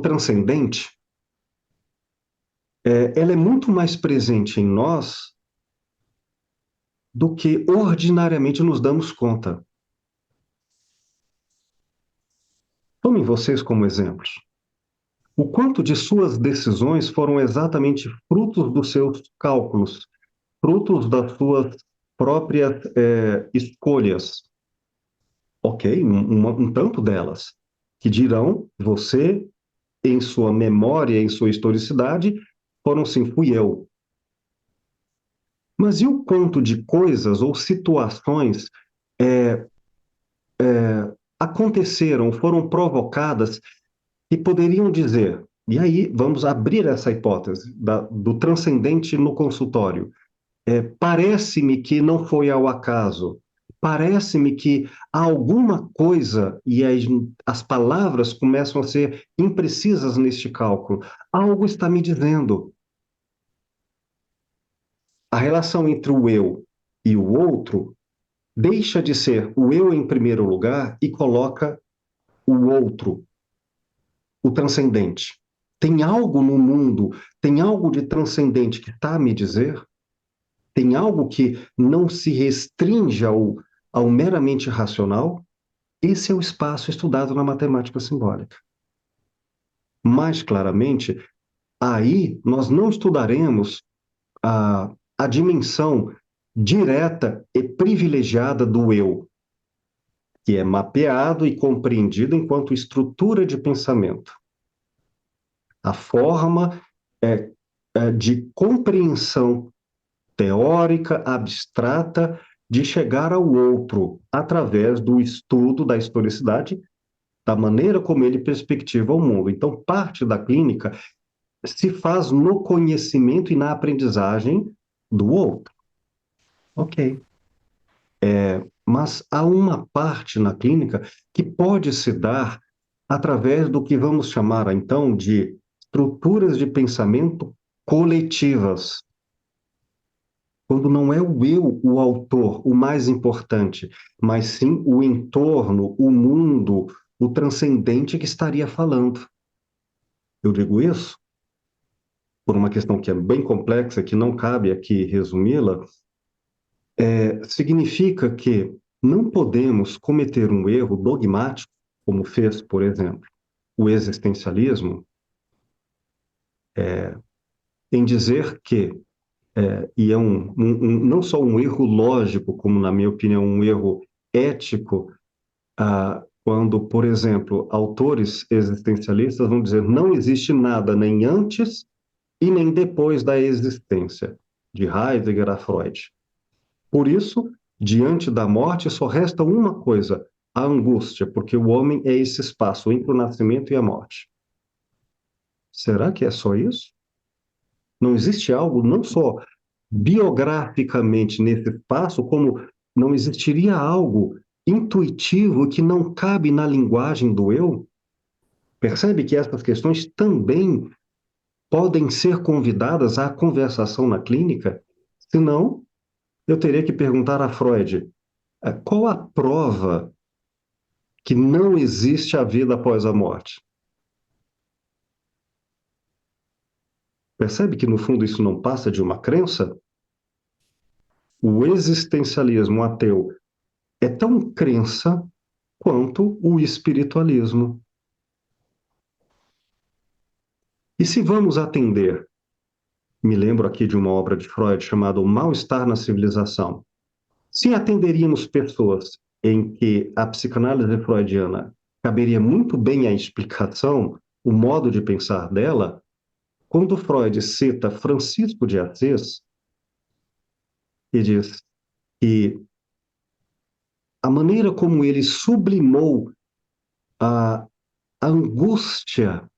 A: transcendente, ela é muito mais presente em nós do que ordinariamente nos damos conta. Tomem vocês como exemplos. O quanto de suas decisões foram exatamente frutos dos seus cálculos, frutos das suas próprias escolhas. Ok, um tanto delas, que dirão, você, em sua memória, em sua historicidade, foram sim, fui eu. Mas e o quanto de coisas ou situações é, aconteceram, foram provocadas e poderiam dizer, e aí vamos abrir essa hipótese do transcendente no consultório. Parece-me que não foi ao acaso, parece-me que há alguma coisa, e as palavras começam a ser imprecisas neste cálculo. Algo está me dizendo. A relação entre o eu e o outro deixa de ser o eu em primeiro lugar e coloca o outro, o transcendente. Tem algo no mundo, tem algo de transcendente que está a me dizer? Tem algo que não se restringe ao meramente racional? Esse é o espaço estudado na matemática simbólica. Mais claramente, aí nós não estudaremos a dimensão direta e privilegiada do eu, que é mapeado e compreendido enquanto estrutura de pensamento. A forma de compreensão teórica, abstrata, de chegar ao outro através do estudo da historicidade, da maneira como ele perspectiva o mundo. Então, parte da clínica se faz no conhecimento e na aprendizagem do outro. Ok. Mas há uma parte na clínica que pode se dar através do que vamos chamar, então, de estruturas de pensamento coletivas. Quando não é o eu, o autor, o mais importante, mas sim o entorno, o mundo, o transcendente que estaria falando. Eu digo isso por uma questão que é bem complexa, que não cabe aqui resumi-la, significa que não podemos cometer um erro dogmático, como fez, por exemplo, o existencialismo, em dizer que, e é não só um erro lógico, como, na minha opinião, um erro ético, quando, por exemplo, autores existencialistas vão dizer não existe nada nem antes e nem depois da existência, de Heidegger a Freud. Por isso, diante da morte, só resta uma coisa, a angústia, porque o homem é esse espaço entre o nascimento e a morte. Será que é só isso? Não existe algo, não só biograficamente nesse espaço, como não existiria algo intuitivo que não cabe na linguagem do eu? Percebe que essas questões também podem ser convidadas à conversação na clínica? Senão, eu teria que perguntar a Freud, qual a prova que não existe a vida após a morte? Percebe que, no fundo, isso não passa de uma crença? O existencialismo ateu é tão crença quanto o espiritualismo. E se vamos atender, me lembro aqui de uma obra de Freud chamada O Mal-Estar na Civilização, se atenderíamos pessoas em que a psicanálise freudiana caberia muito bem à explicação, o modo de pensar dela, quando Freud cita Francisco de Assis e diz que a maneira como ele sublimou a angústia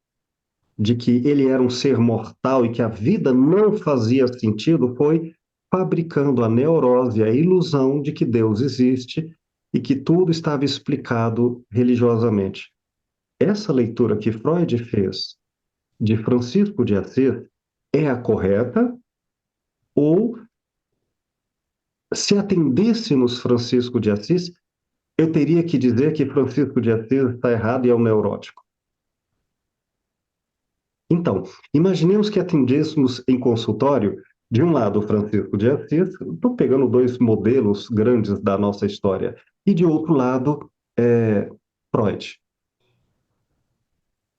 A: de que ele era um ser mortal e que a vida não fazia sentido foi fabricando a neurose, a ilusão de que Deus existe e que tudo estava explicado religiosamente. Essa leitura que Freud fez de Francisco de Assis é a correta? Ou, se atendêssemos Francisco de Assis, eu teria que dizer que Francisco de Assis está errado e é um neurótico? Então, imaginemos que atendêssemos em consultório, de um lado, Francisco de Assis, estou pegando dois modelos grandes da nossa história, e de outro lado, Freud.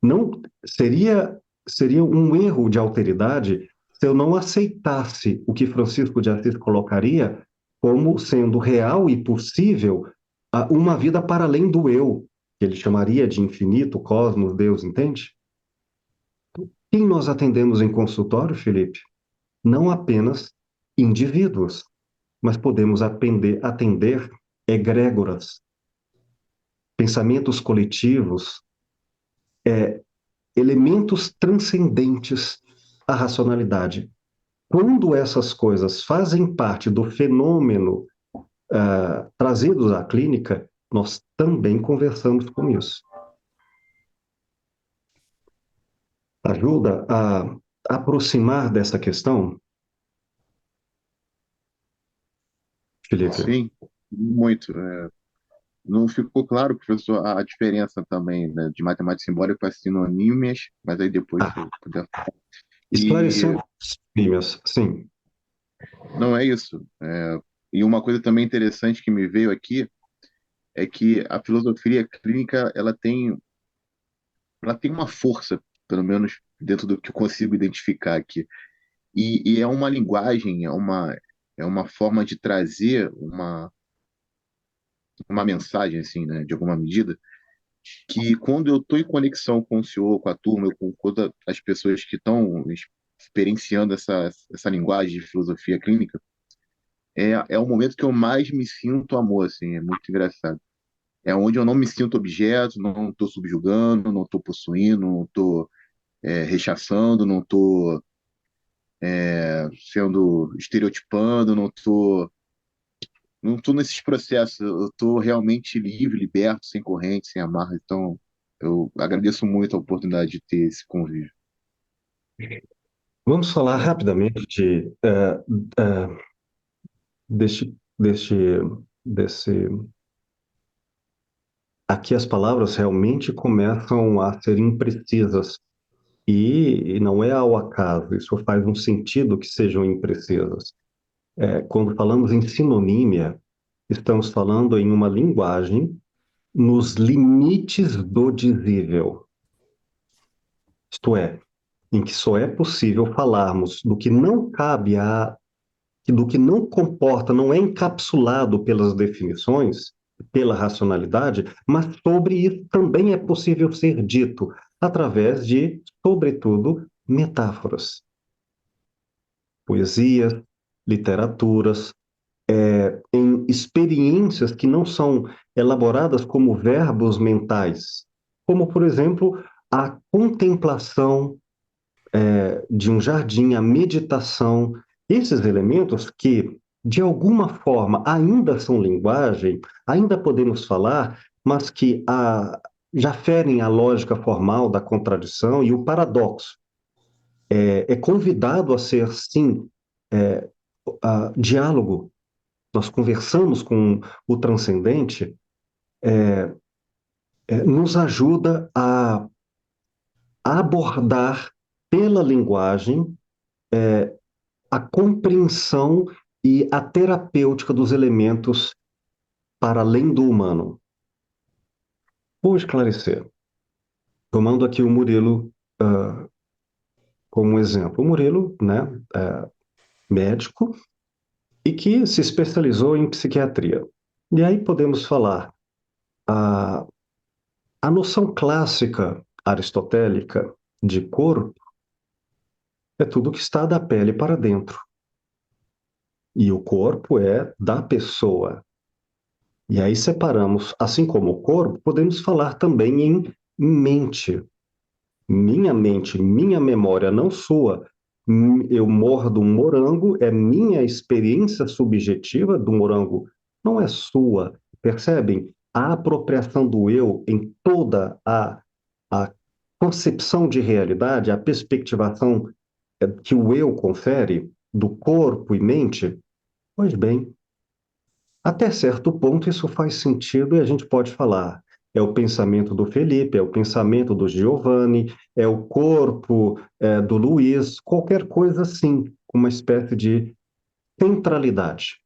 A: Não seria um erro de alteridade se eu não aceitasse o que Francisco de Assis colocaria como sendo real e possível uma vida para além do eu, que ele chamaria de infinito, cosmos, Deus, entende? Quem nós atendemos em consultório, Felipe? Não apenas indivíduos, mas podemos atender egrégoras, pensamentos coletivos, elementos transcendentes à racionalidade. Quando essas coisas fazem parte do fenômeno trazidos à clínica, nós também conversamos com isso. Ajuda a aproximar dessa questão, Felipe?
C: Sim, muito. Não ficou claro, professor, a diferença também, né, de matemática simbólica para sinonímias, mas aí depois, se eu puder falar. E
A: Esclarecendo as líneas, sim.
C: não é isso. E uma coisa também interessante que me veio aqui é que a filosofia clínica ela tem uma força, pelo menos dentro do que eu consigo identificar aqui. E é uma linguagem, é uma forma de trazer uma mensagem, assim, né, de alguma medida, que quando eu estou em conexão com o senhor, com a turma, com todas as pessoas que estão experienciando essa linguagem de filosofia clínica, é o momento que eu mais me sinto amor, assim, é muito engraçado. É onde eu não me sinto objeto, não estou subjugando, não estou possuindo, não estou rechaçando, não estou sendo estereotipando, não tô nesses processos, eu estou realmente livre, liberto, sem corrente, sem amarra. Então, eu agradeço muito a oportunidade de ter esse convívio.
A: Vamos falar rapidamente deste, deste, desse. Aqui as palavras realmente começam a ser imprecisas e não é ao acaso, isso faz um sentido que sejam imprecisas. Quando falamos em sinonímia, estamos falando em uma linguagem nos limites do dizível. Isto é, em que só é possível falarmos do que não cabe do que não comporta, não é encapsulado pelas definições, pela racionalidade, mas sobre isso também é possível ser dito através de, sobretudo, metáforas, poesias, literaturas, em experiências que não são elaboradas como verbos mentais, como, por exemplo, a contemplação de um jardim, a meditação, esses elementos que, de alguma forma, ainda são linguagem, ainda podemos falar, mas que já ferem a lógica formal da contradição e o paradoxo. É convidado a ser, sim, diálogo. Nós conversamos com o transcendente, nos ajuda a abordar pela linguagem a compreensão e a terapêutica dos elementos para além do humano. Vou esclarecer, tomando aqui o Murilo como exemplo. O Murilo, né, médico, e que se especializou em psiquiatria. E aí podemos falar a, a noção clássica aristotélica de corpo é tudo que está da pele para dentro. E o corpo é da pessoa. E aí separamos, assim como o corpo, podemos falar também em mente. Minha mente, minha memória, não sua. Eu mordo um morango, é minha experiência subjetiva do morango, não é sua. Percebem? A apropriação do eu em toda a concepção de realidade, a perspectivação que o eu confere do corpo e mente, pois bem, até certo ponto isso faz sentido e a gente pode falar. É o pensamento do Felipe, é o pensamento do Giovanni, é o corpo do Luiz, qualquer coisa assim, com uma espécie de centralidade.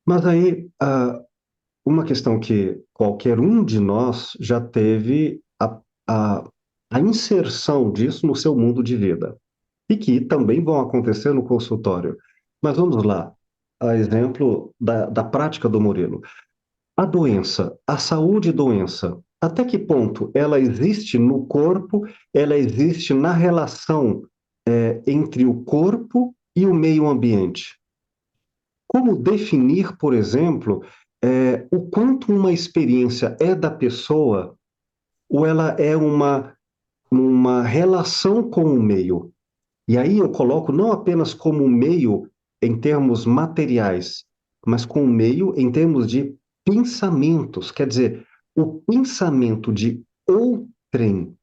A: Mas aí, uma questão que qualquer um de nós já teve a, a inserção disso no seu mundo de vida, e que também vão acontecer no consultório. Mas vamos lá, a exemplo da prática do Murilo. A doença, a saúde e doença, até que ponto ela existe no corpo, ela existe na relação entre o corpo e o meio ambiente? Como definir, por exemplo, o quanto uma experiência é da pessoa ou ela é uma relação com o meio? E aí eu coloco não apenas como meio em termos materiais, mas como meio em termos de pensamentos. Quer dizer, o pensamento de outrem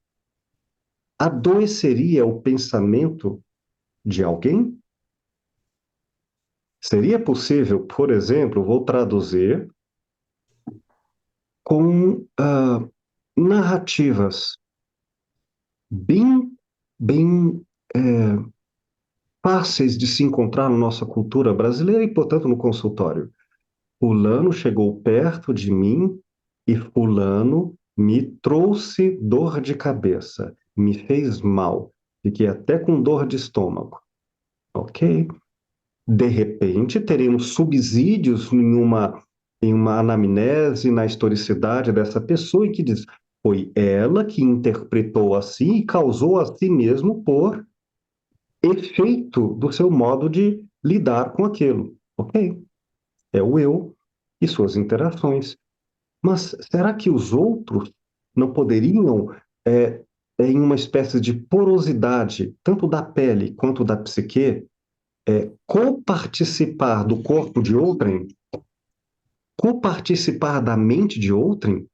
A: adoeceria o pensamento de alguém? Seria possível, por exemplo, vou traduzir, com narrativas bem, bem fáceis de se encontrar na nossa cultura brasileira e, portanto, no consultório. Fulano chegou perto de mim e Fulano me trouxe dor de cabeça, me fez mal, fiquei até com dor de estômago. Ok? De repente, teremos subsídios em uma anamnese, na historicidade dessa pessoa e que diz, foi ela que interpretou assim e causou a si mesmo por efeito do seu modo de lidar com aquilo. Ok? É o eu e suas interações. Mas será que os outros não poderiam, em uma espécie de porosidade, tanto da pele quanto da psique, coparticipar do corpo de outrem, coparticipar da mente de outrem?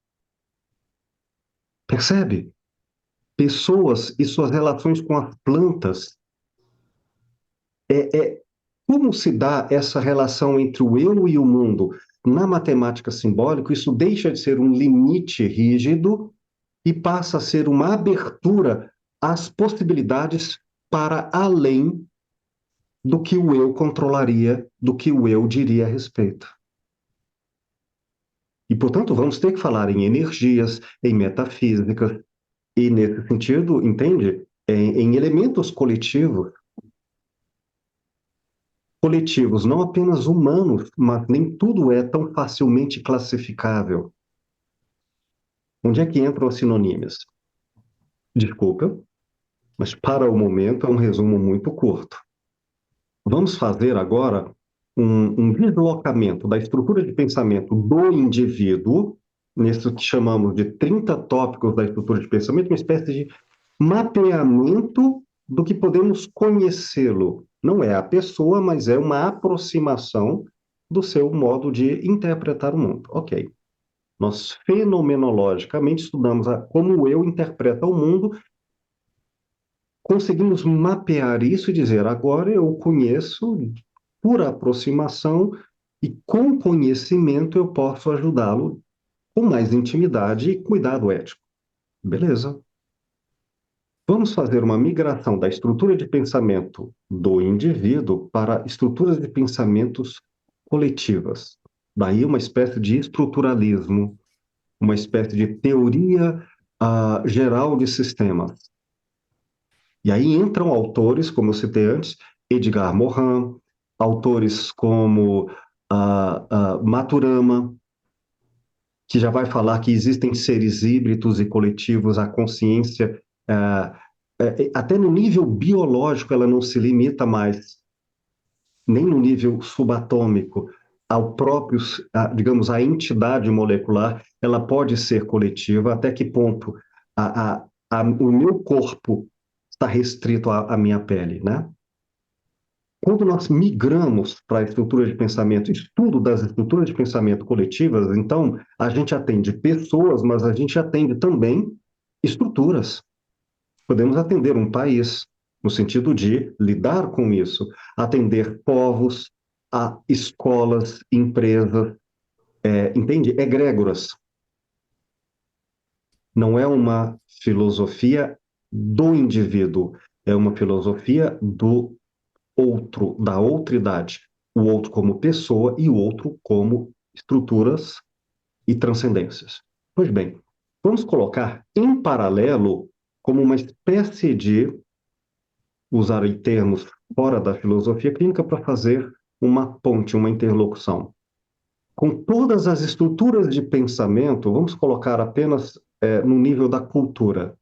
A: Percebe? Pessoas e suas relações com as plantas. Como se dá essa relação entre o eu e o mundo? Na matemática simbólica, isso deixa de ser um limite rígido e passa a ser uma abertura às possibilidades para além do que o eu controlaria, do que o eu diria a respeito. E, portanto, vamos ter que falar em energias, em metafísicas, e, nesse sentido, entende? Em elementos coletivos. Coletivos, não apenas humanos, mas nem tudo é tão facilmente classificável. Onde é que entram as sinonímias? Desculpa, mas para o momento é um resumo muito curto. Vamos fazer agora um deslocamento da estrutura de pensamento do indivíduo, nisso que chamamos de 30 tópicos da estrutura de pensamento, uma espécie de mapeamento do que podemos conhecê-lo. Não é a pessoa, mas é uma aproximação do seu modo de interpretar o mundo. Ok. Nós fenomenologicamente estudamos como eu interpreto o mundo, conseguimos mapear isso e dizer, agora eu conheço por aproximação e com conhecimento eu posso ajudá-lo com mais intimidade e cuidado ético. Beleza. Vamos fazer uma migração da estrutura de pensamento do indivíduo para estruturas de pensamentos coletivas. Daí uma espécie de estruturalismo, uma espécie de teoria geral de sistemas. E aí entram autores, como eu citei antes, Edgar Morin, autores como Maturama, que já vai falar que existem seres híbridos e coletivos, a consciência, até no nível biológico, ela não se limita mais, nem no nível subatômico, ao próprio, digamos, a entidade molecular, ela pode ser coletiva, até que ponto o meu corpo está restrito à minha pele, né? Quando nós migramos para a estrutura de pensamento, estudo das estruturas de pensamento coletivas, então a gente atende pessoas, mas a gente atende também estruturas. Podemos atender um país, no sentido de lidar com isso, atender povos, a escolas, empresas, entende? Egrégoras. Não é uma filosofia do indivíduo, é uma filosofia do outro, da outridade. O outro como pessoa e o outro como estruturas e transcendências. Pois bem, vamos colocar em paralelo como uma espécie de, usarei termos fora da filosofia clínica para fazer uma ponte, uma interlocução. Com todas as estruturas de pensamento, vamos colocar apenas no nível da cultura,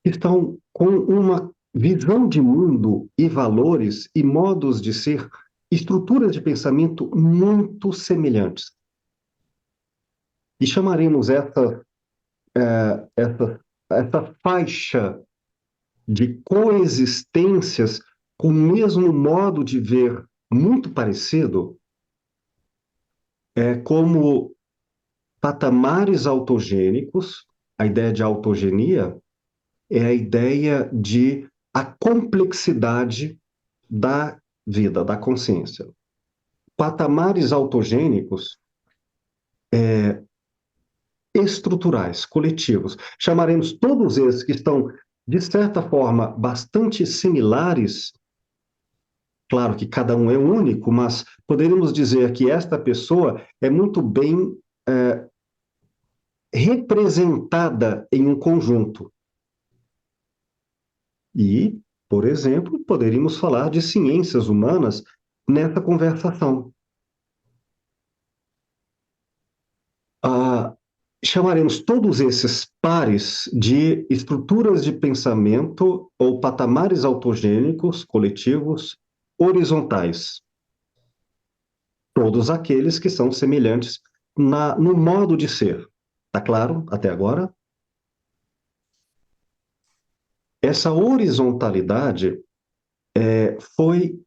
A: estão com uma visão de mundo e valores e modos de ser, estruturas de pensamento muito semelhantes. E chamaremos essa faixa de coexistências com o mesmo modo de ver muito parecido, como patamares autogênicos. A ideia de autogenia é a ideia de a complexidade da vida, da consciência. Patamares autogênicos estruturais, coletivos. Chamaremos todos esses que estão, de certa forma, bastante similares. Claro que cada um é único, mas poderíamos dizer que esta pessoa é muito bem representada em um conjunto. E, por exemplo, poderíamos falar de ciências humanas nessa conversação. Chamaremos todos esses pares de estruturas de pensamento ou patamares autogênicos, coletivos, horizontais. Todos aqueles que são semelhantes no modo de ser. Está claro até agora? Essa horizontalidade foi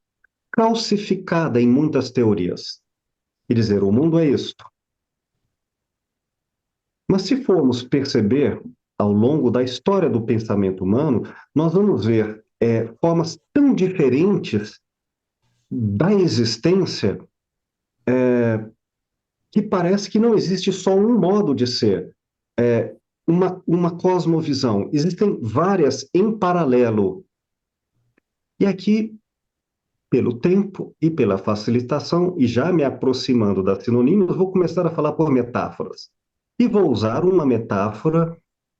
A: calcificada em muitas teorias. E dizer, o mundo é isto. Mas se formos perceber, ao longo da história do pensamento humano, nós vamos ver formas tão diferentes da existência que parece que não existe só um modo de ser, uma cosmovisão. Existem várias em paralelo. E aqui pelo tempo e pela facilitação, e já me aproximando das sinônimos, vou começar a falar por metáforas. E vou usar uma metáfora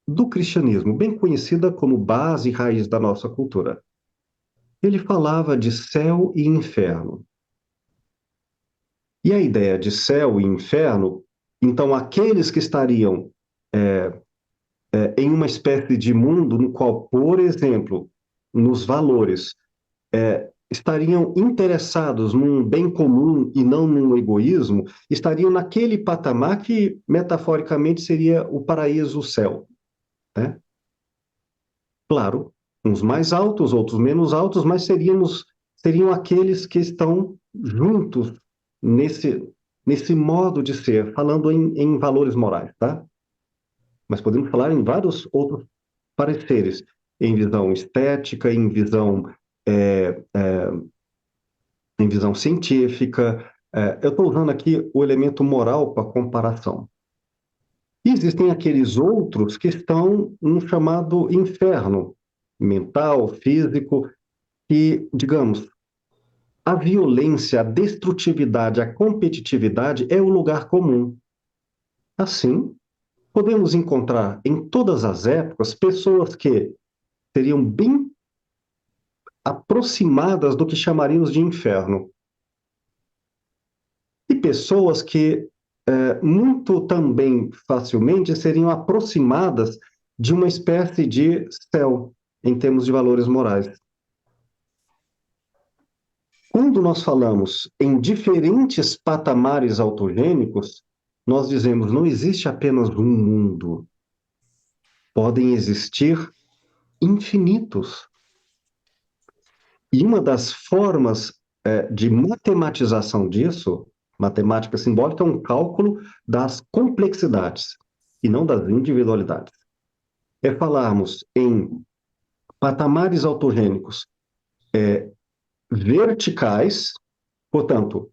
A: do cristianismo, bem conhecida como base e raiz da nossa cultura. Ele falava de céu e inferno. E a ideia de céu e inferno, então aqueles que estariam em uma espécie de mundo no qual, por exemplo, nos valores, estariam interessados num bem comum e não num egoísmo, estariam naquele patamar que, metaforicamente, seria o paraíso, o céu, né? Claro, uns mais altos, outros menos altos, mas seriam aqueles que estão juntos nesse modo de ser, falando em valores morais, tá? Mas podemos falar em vários outros pareceres, em visão estética, é, é, em visão científica. Eu estou usando aqui o elemento moral para comparação. E existem aqueles outros que estão no chamado inferno mental, físico, que, digamos, a violência, a destrutividade, a competitividade é o lugar comum. Assim, podemos encontrar em todas as épocas pessoas que seriam bem aproximadas do que chamaríamos de inferno. E pessoas que muito também facilmente seriam aproximadas de uma espécie de céu, em termos de valores morais. Quando nós falamos em diferentes patamares autogênicos, nós dizemos não existe apenas um mundo, podem existir infinitos. E uma das formas de matematização disso, matemática simbólica, é um cálculo das complexidades e não das individualidades. É falarmos em patamares autogênicos verticais, portanto,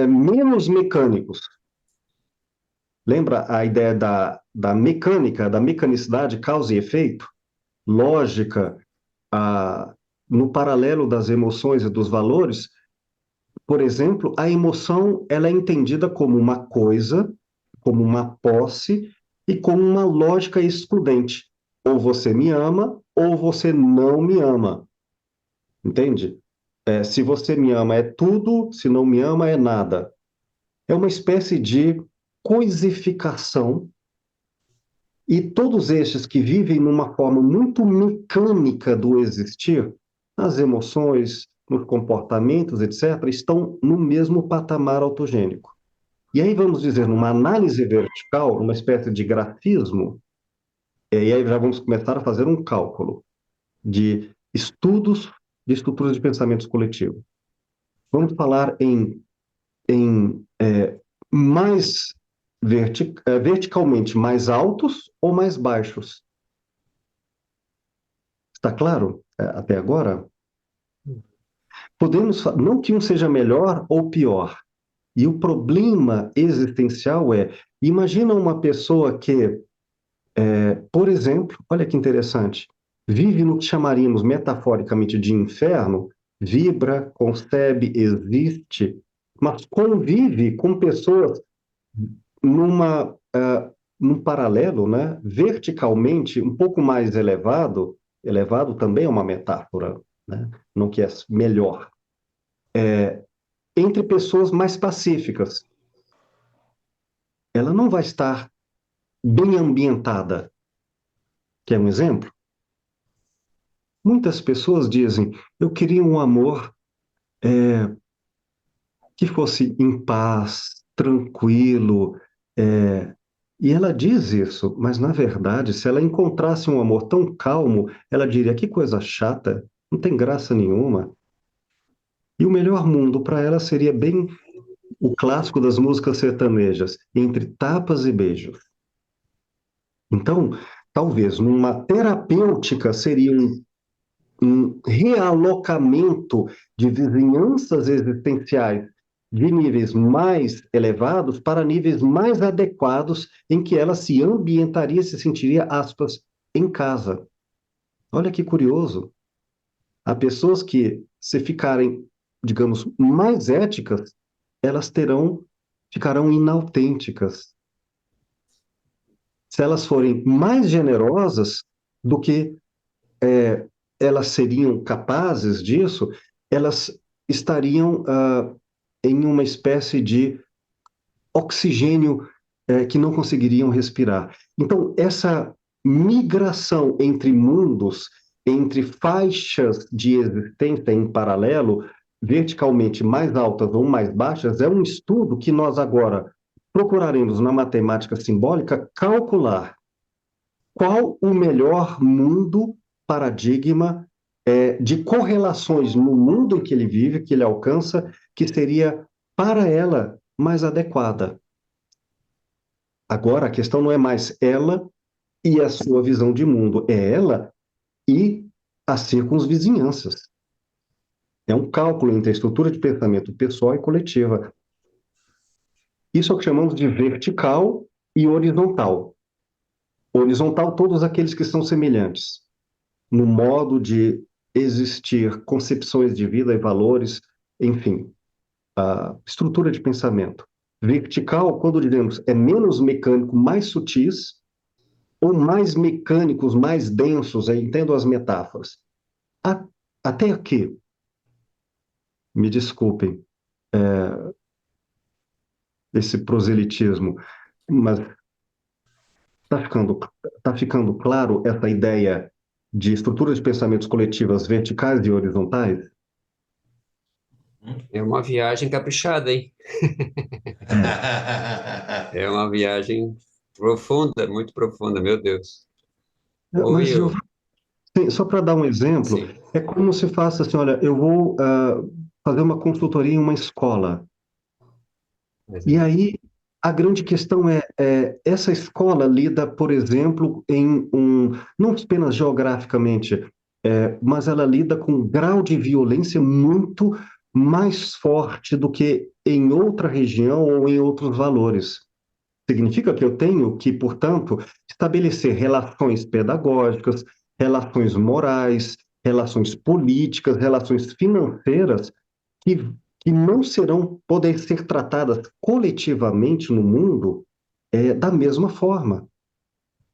A: menos mecânicos. Lembra a ideia da mecânica, da mecanicidade, causa e efeito? Lógica, no paralelo das emoções e dos valores, por exemplo, a emoção ela é entendida como uma coisa, como uma posse e como uma lógica excludente. Ou você me ama, ou você não me ama. Entende? Se você me ama é tudo, se não me ama é nada. É uma espécie de coisificação e todos estes que vivem numa forma muito mecânica do existir, nas emoções, nos comportamentos, etc., estão no mesmo patamar autogênico. E aí vamos dizer, numa análise vertical, uma espécie de grafismo, e aí já vamos começar a fazer um cálculo de estudos de estruturas de pensamentos coletivos. Vamos falar em mais verticalmente mais altos ou mais baixos. Está claro até agora? Podemos, não que um seja melhor ou pior. E o problema existencial imagina uma pessoa que, por exemplo, olha que interessante, vive no que chamaríamos metaforicamente de inferno, vibra, concebe, existe, mas convive com pessoas num paralelo, né, verticalmente um pouco mais elevado, elevado também é uma metáfora, né, não que é melhor, entre pessoas mais pacíficas. Ela não vai estar bem ambientada. Quer um exemplo? Muitas pessoas dizem, eu queria um amor que fosse em paz, tranquilo, e ela diz isso, mas na verdade, se ela encontrasse um amor tão calmo, ela diria: que coisa chata, não tem graça nenhuma. E o melhor mundo para ela seria bem o clássico das músicas sertanejas, entre tapas e beijos. Então, talvez numa terapêutica seria um realocamento de vizinhanças existenciais de níveis mais elevados para níveis mais adequados em que ela se ambientaria, se sentiria, aspas, em casa. Olha que curioso. Há pessoas que se ficarem, digamos, mais éticas, elas ficarão inautênticas. Se elas forem mais generosas do que elas seriam capazes disso, elas estariam em uma espécie de oxigênio que não conseguiriam respirar. Então, essa migração entre mundos, entre faixas de existência em paralelo, verticalmente mais altas ou mais baixas, é um estudo que nós agora procuraremos na matemática simbólica calcular qual o melhor mundo, paradigma de correlações no mundo em que ele vive, que ele alcança, que seria para ela mais adequada. Agora, a questão não é mais ela e a sua visão de mundo, é ela e as circunvizinhanças. É um cálculo entre a estrutura de pensamento pessoal e coletiva. Isso é o que chamamos de vertical e horizontal. Horizontal, todos aqueles que são semelhantes no modo de existir, concepções de vida e valores, enfim, a estrutura de pensamento. Vertical, quando diremos é menos mecânico, mais sutis, ou mais mecânicos, mais densos, entendo as metáforas. Até aqui, me desculpem, esse proselitismo, mas tá ficando claro essa ideia de estruturas de pensamentos coletivas verticais e horizontais?
D: É uma viagem caprichada, hein? É uma viagem profunda, muito profunda, meu Deus.
A: Mas,
D: Oi, eu.
A: Giovanni, só para dar um exemplo,
D: Sim.
A: é como se faça assim, olha, eu vou fazer uma consultoria em uma escola. E aí, a grande questão essa escola lida, por exemplo, não apenas geograficamente, mas ela lida com um grau de violência muito mais forte do que em outra região ou em outros valores. Significa que eu tenho que, portanto, estabelecer relações pedagógicas, relações morais, relações políticas, relações financeiras que, que não podem ser tratadas coletivamente no mundo da mesma forma.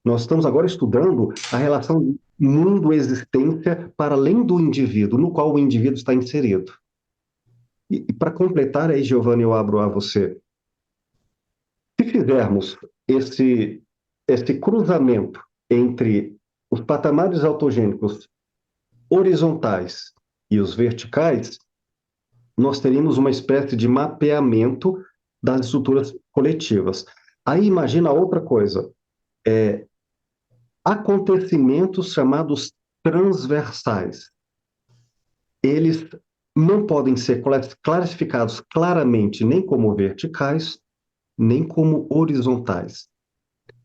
A: Nós estamos agora estudando a relação mundo-existência para além do indivíduo, no qual o indivíduo está inserido. E para completar aí, Giovanni, eu abro a você. Se fizermos esse cruzamento entre os patamares autogênicos horizontais e os verticais, nós teríamos uma espécie de mapeamento das estruturas coletivas. Aí imagina outra coisa, acontecimentos chamados transversais. Eles não podem ser classificados claramente nem como verticais, nem como horizontais.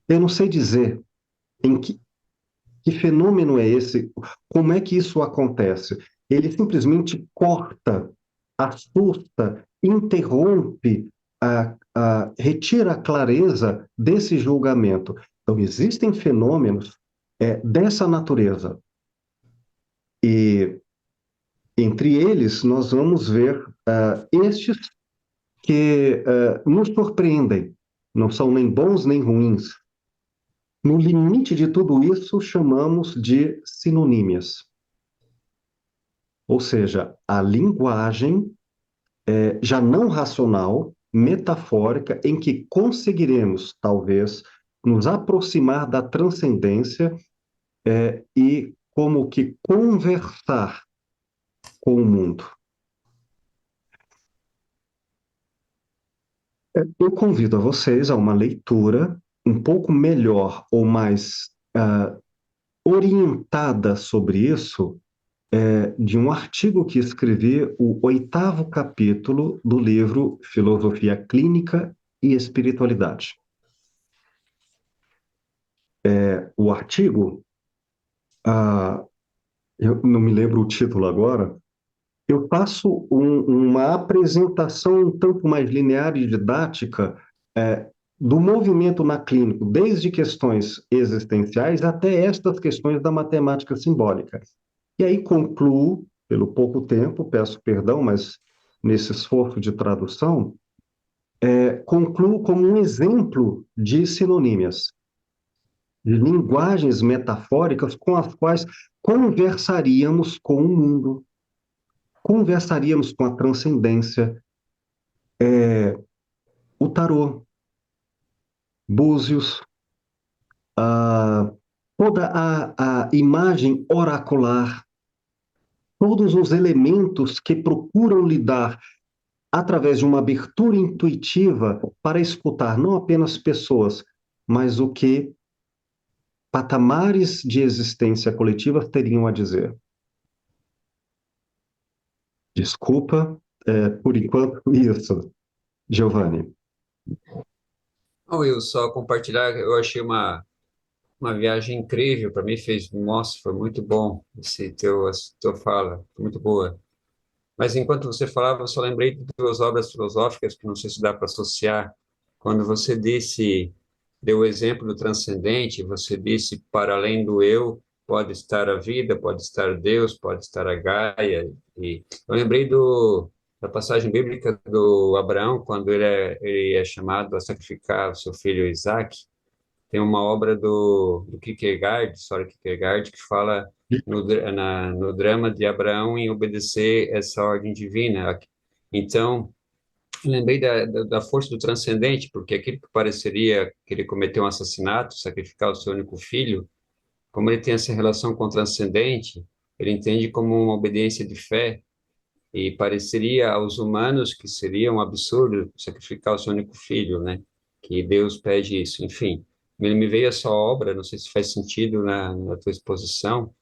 A: Eu não sei dizer em que fenômeno é esse, como é que isso acontece. Ele simplesmente corta, assusta, interrompe, retira a clareza desse julgamento. Então, existem fenômenos dessa natureza. E, entre eles, nós vamos ver estes que nos surpreendem. Não são nem bons nem ruins. No limite de tudo isso, chamamos de sinonímias. Ou seja, a linguagem já não racional, metafórica, em que conseguiremos, talvez, nos aproximar da transcendência e como que conversar com o mundo. Eu convido a vocês a uma leitura um pouco melhor ou mais orientada sobre isso, de um artigo que escrevi, o 8º capítulo do livro Filosofia Clínica e Espiritualidade. O artigo, eu não me lembro o título agora, eu faço uma apresentação um tanto mais linear e didática do movimento na clínica, desde questões existenciais até estas questões da matemática simbólica. E aí concluo pelo pouco tempo, peço perdão, mas nesse esforço de tradução, concluo como um exemplo de sinonímias, de linguagens metafóricas com as quais conversaríamos com o mundo, conversaríamos com a transcendência, o tarô, búzios, toda a imagem oracular, todos os elementos que procuram lidar através de uma abertura intuitiva para escutar não apenas pessoas, mas o que patamares de existência coletiva teriam a dizer. Desculpa, por enquanto, isso, Giovanni.
D: Não, Will, só compartilhar, eu achei uma viagem incrível, para mim nossa, foi muito bom essa tua fala, foi muito boa. Mas enquanto você falava, eu só lembrei de duas obras filosóficas que não sei se dá para associar. Quando você deu o exemplo do transcendente, você disse, para além do eu, pode estar a vida, pode estar Deus, pode estar a Gaia. E eu lembrei da passagem bíblica do Abraão, quando ele é chamado a sacrificar o seu filho Isaac. Tem uma obra do Kierkegaard, Søren Kierkegaard, que fala no drama de Abraão em obedecer essa ordem divina. Então, eu lembrei da força do transcendente, porque aquilo que pareceria que ele cometeu um assassinato, sacrificar o seu único filho, como ele tem essa relação com o transcendente, ele entende como uma obediência de fé, e pareceria aos humanos que seria um absurdo sacrificar o seu único filho, né? Que Deus pede isso. Enfim, me veio essa obra, não sei se faz sentido na tua exposição.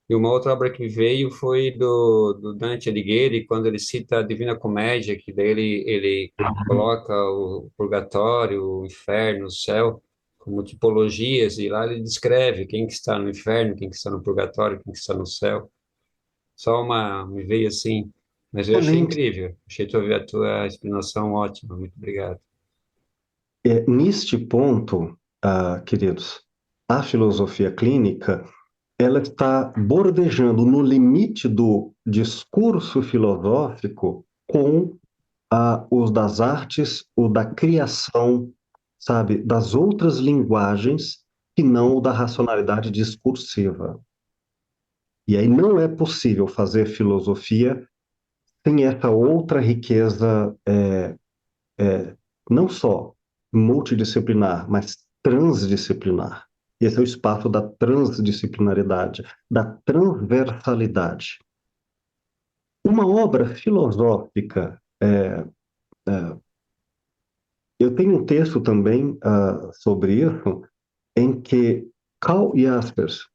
D: E uma outra obra que veio foi do Dante Alighieri, quando ele cita a Divina Comédia, que daí ele coloca o purgatório, o inferno, o céu, como tipologias, e lá ele descreve quem que está no inferno, quem que está no purgatório, quem que está no céu. Me veio assim, mas eu achei
A: Excelente.
D: incrível. Achei a tua explanação ótima. Muito obrigado.
A: Neste ponto, queridos, a filosofia clínica ela está bordejando no limite do discurso filosófico com os das artes, o da criação, sabe, das outras linguagens que não o da racionalidade discursiva. E aí não é possível fazer filosofia sem essa outra riqueza, não só multidisciplinar, mas transdisciplinar. Esse é o espaço da transdisciplinaridade, da transversalidade. Uma obra filosófica, eu tenho um texto também sobre isso, em que Karl Jaspers,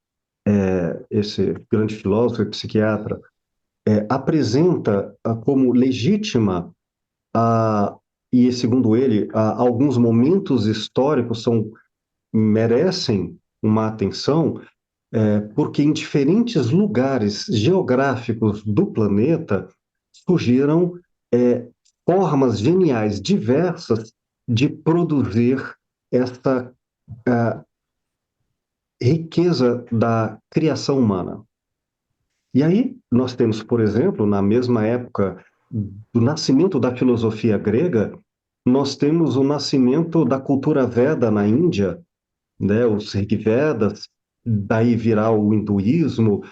A: esse grande filósofo e psiquiatra, apresenta como legítima, e segundo ele, alguns momentos históricos merecem uma atenção, porque em diferentes lugares geográficos do planeta surgiram formas geniais, diversas, de produzir essa riqueza da criação humana. E aí nós temos, por exemplo, na mesma época do nascimento da filosofia grega, nós temos o nascimento da cultura Veda na Índia, né, os Rigvedas, daí virá o hinduísmo,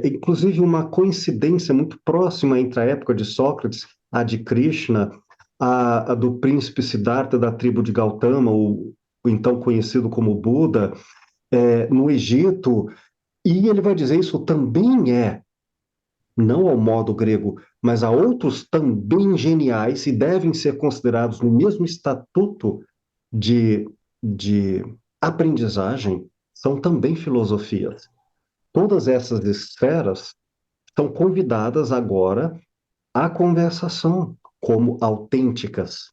A: inclusive uma coincidência muito próxima entre a época de Sócrates, a de Krishna, a do príncipe Siddhartha da tribo de Gautama, o então conhecido como Buda, no Egito, e ele vai dizer isso também não ao modo grego, mas a outros também geniais e devem ser considerados no mesmo estatuto de aprendizagem, são também filosofias. Todas essas esferas são convidadas agora à conversação como autênticas,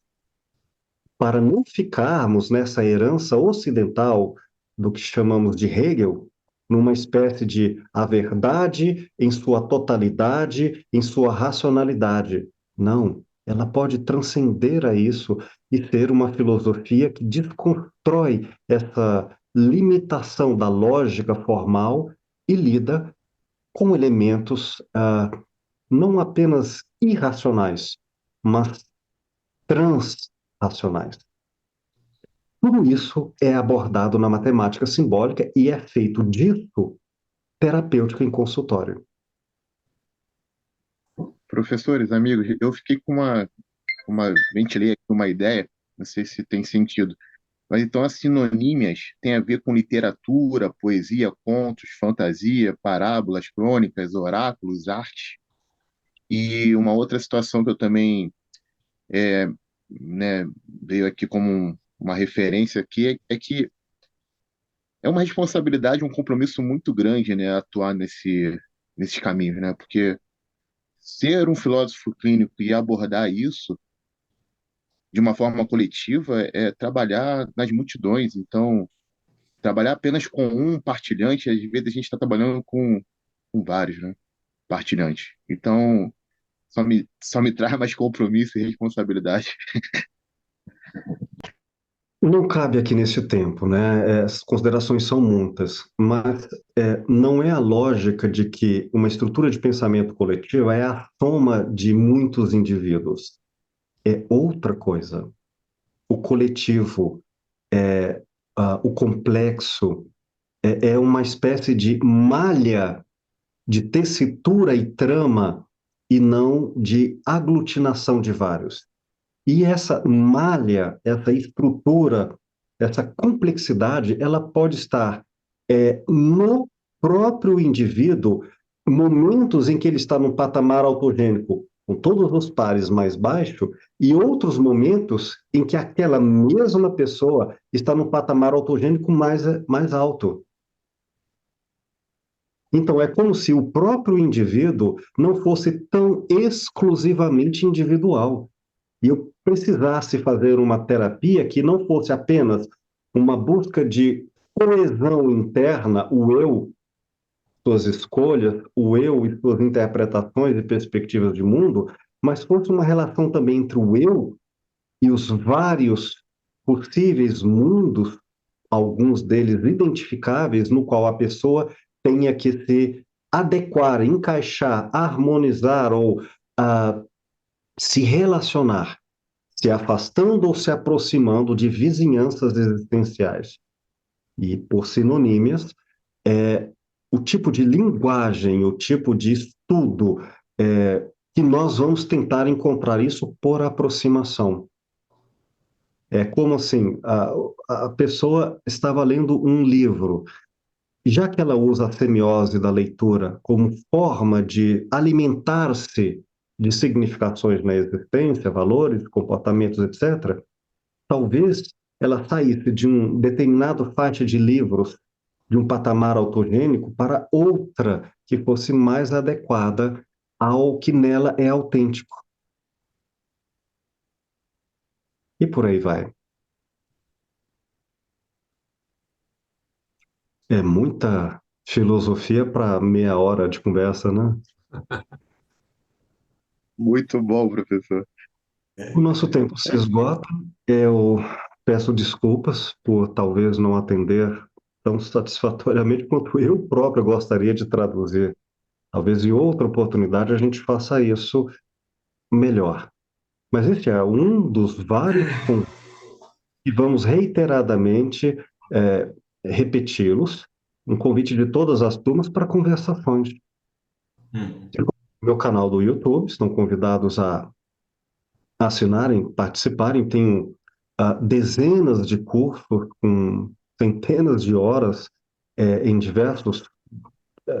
A: para não ficarmos nessa herança ocidental do que chamamos de Hegel, numa espécie de a verdade em sua totalidade, em sua racionalidade. Não, ela pode transcender a isso e ser uma filosofia que desconstrói essa limitação da lógica formal e lida com elementos não apenas irracionais, mas transracionais. Tudo isso é abordado na matemática simbólica e é feito disso terapêutico em consultório.
C: Professores, amigos, eu fiquei com ventilei aqui uma ideia, não sei se tem sentido, mas então as sinonímias têm a ver com literatura, poesia, contos, fantasia, parábolas, crônicas, oráculos, arte. E uma outra situação que eu também é, né, veio aqui como uma referência aqui é que é uma responsabilidade, um compromisso muito grande, né, atuar nesses caminhos, né? Porque ser um filósofo clínico e abordar isso de uma forma coletiva é trabalhar nas multidões. Então, trabalhar apenas com um partilhante, às vezes a gente está trabalhando com vários, né, partilhantes. Então, só me traz mais compromisso e responsabilidade.
A: Não cabe aqui nesse tempo, né? As considerações são muitas, mas não é a lógica de que uma estrutura de pensamento coletiva é a soma de muitos indivíduos. É outra coisa. O coletivo, o complexo, é uma espécie de malha de tessitura e trama e não de aglutinação de vários. E essa malha, essa estrutura, essa complexidade, ela pode estar no próprio indivíduo, momentos em que ele está num patamar autogênico com todos os pares mais baixo, e outros momentos em que aquela mesma pessoa está num patamar autogênico mais alto. Então, é como se o próprio indivíduo não fosse tão exclusivamente individual. E eu precisasse fazer uma terapia que não fosse apenas uma busca de coesão interna, o eu, suas escolhas, o eu e suas interpretações e perspectivas de mundo, mas fosse uma relação também entre o eu e os vários possíveis mundos, alguns deles identificáveis, no qual a pessoa tenha que se adequar, encaixar, harmonizar ou se relacionar, se afastando ou se aproximando de vizinhanças existenciais. E, por sinonímias, o tipo de linguagem, o tipo de estudo que nós vamos tentar encontrar isso por aproximação. É como assim, a pessoa estava lendo um livro, já que ela usa a semiose da leitura como forma de alimentar-se de significações na existência, valores, comportamentos, etc., talvez ela saísse de um determinado faixa de livros, de um patamar autogênico, para outra que fosse mais adequada ao que nela é autêntico. E por aí vai. É muita filosofia para meia hora de conversa, né?
C: Muito bom, professor.
A: O nosso tempo se esgota. Eu peço desculpas por talvez não atender tão satisfatoriamente quanto eu próprio gostaria de traduzir. Talvez em outra oportunidade a gente faça isso melhor. Mas este é um dos vários pontos e vamos reiteradamente repeti-los, um convite de todas as turmas para conversações. Meu canal do YouTube, estão convidados a assinarem, participarem, tenho dezenas de cursos com centenas de horas em diversos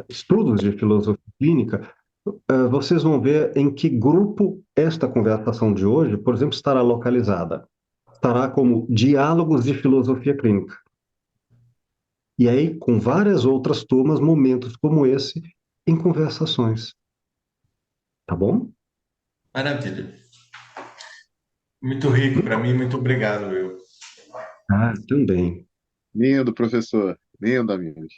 A: estudos de filosofia clínica. Vocês vão ver em que grupo esta conversação de hoje, por exemplo, estará localizada. Estará como Diálogos de Filosofia Clínica. E aí, com várias outras turmas, momentos como esse, em conversações. Tá bom?
B: Maravilha. Muito rico para mim, muito obrigado, Will.
A: Também.
C: Lindo, professor. Lindo, amigos.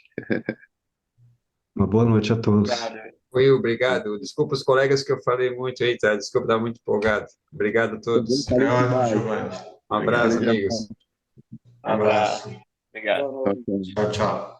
A: Uma boa noite a todos.
D: Oi, obrigado. Desculpa os colegas que eu falei muito aí, tá? Desculpa, estava muito empolgado. Obrigado a todos.
B: É ótimo, Giovanni.
D: Um abraço,
B: Obrigado.
D: amigos.
B: Abraço.
E: Obrigado.
C: Tchau, tchau.
B: Tchau, tchau.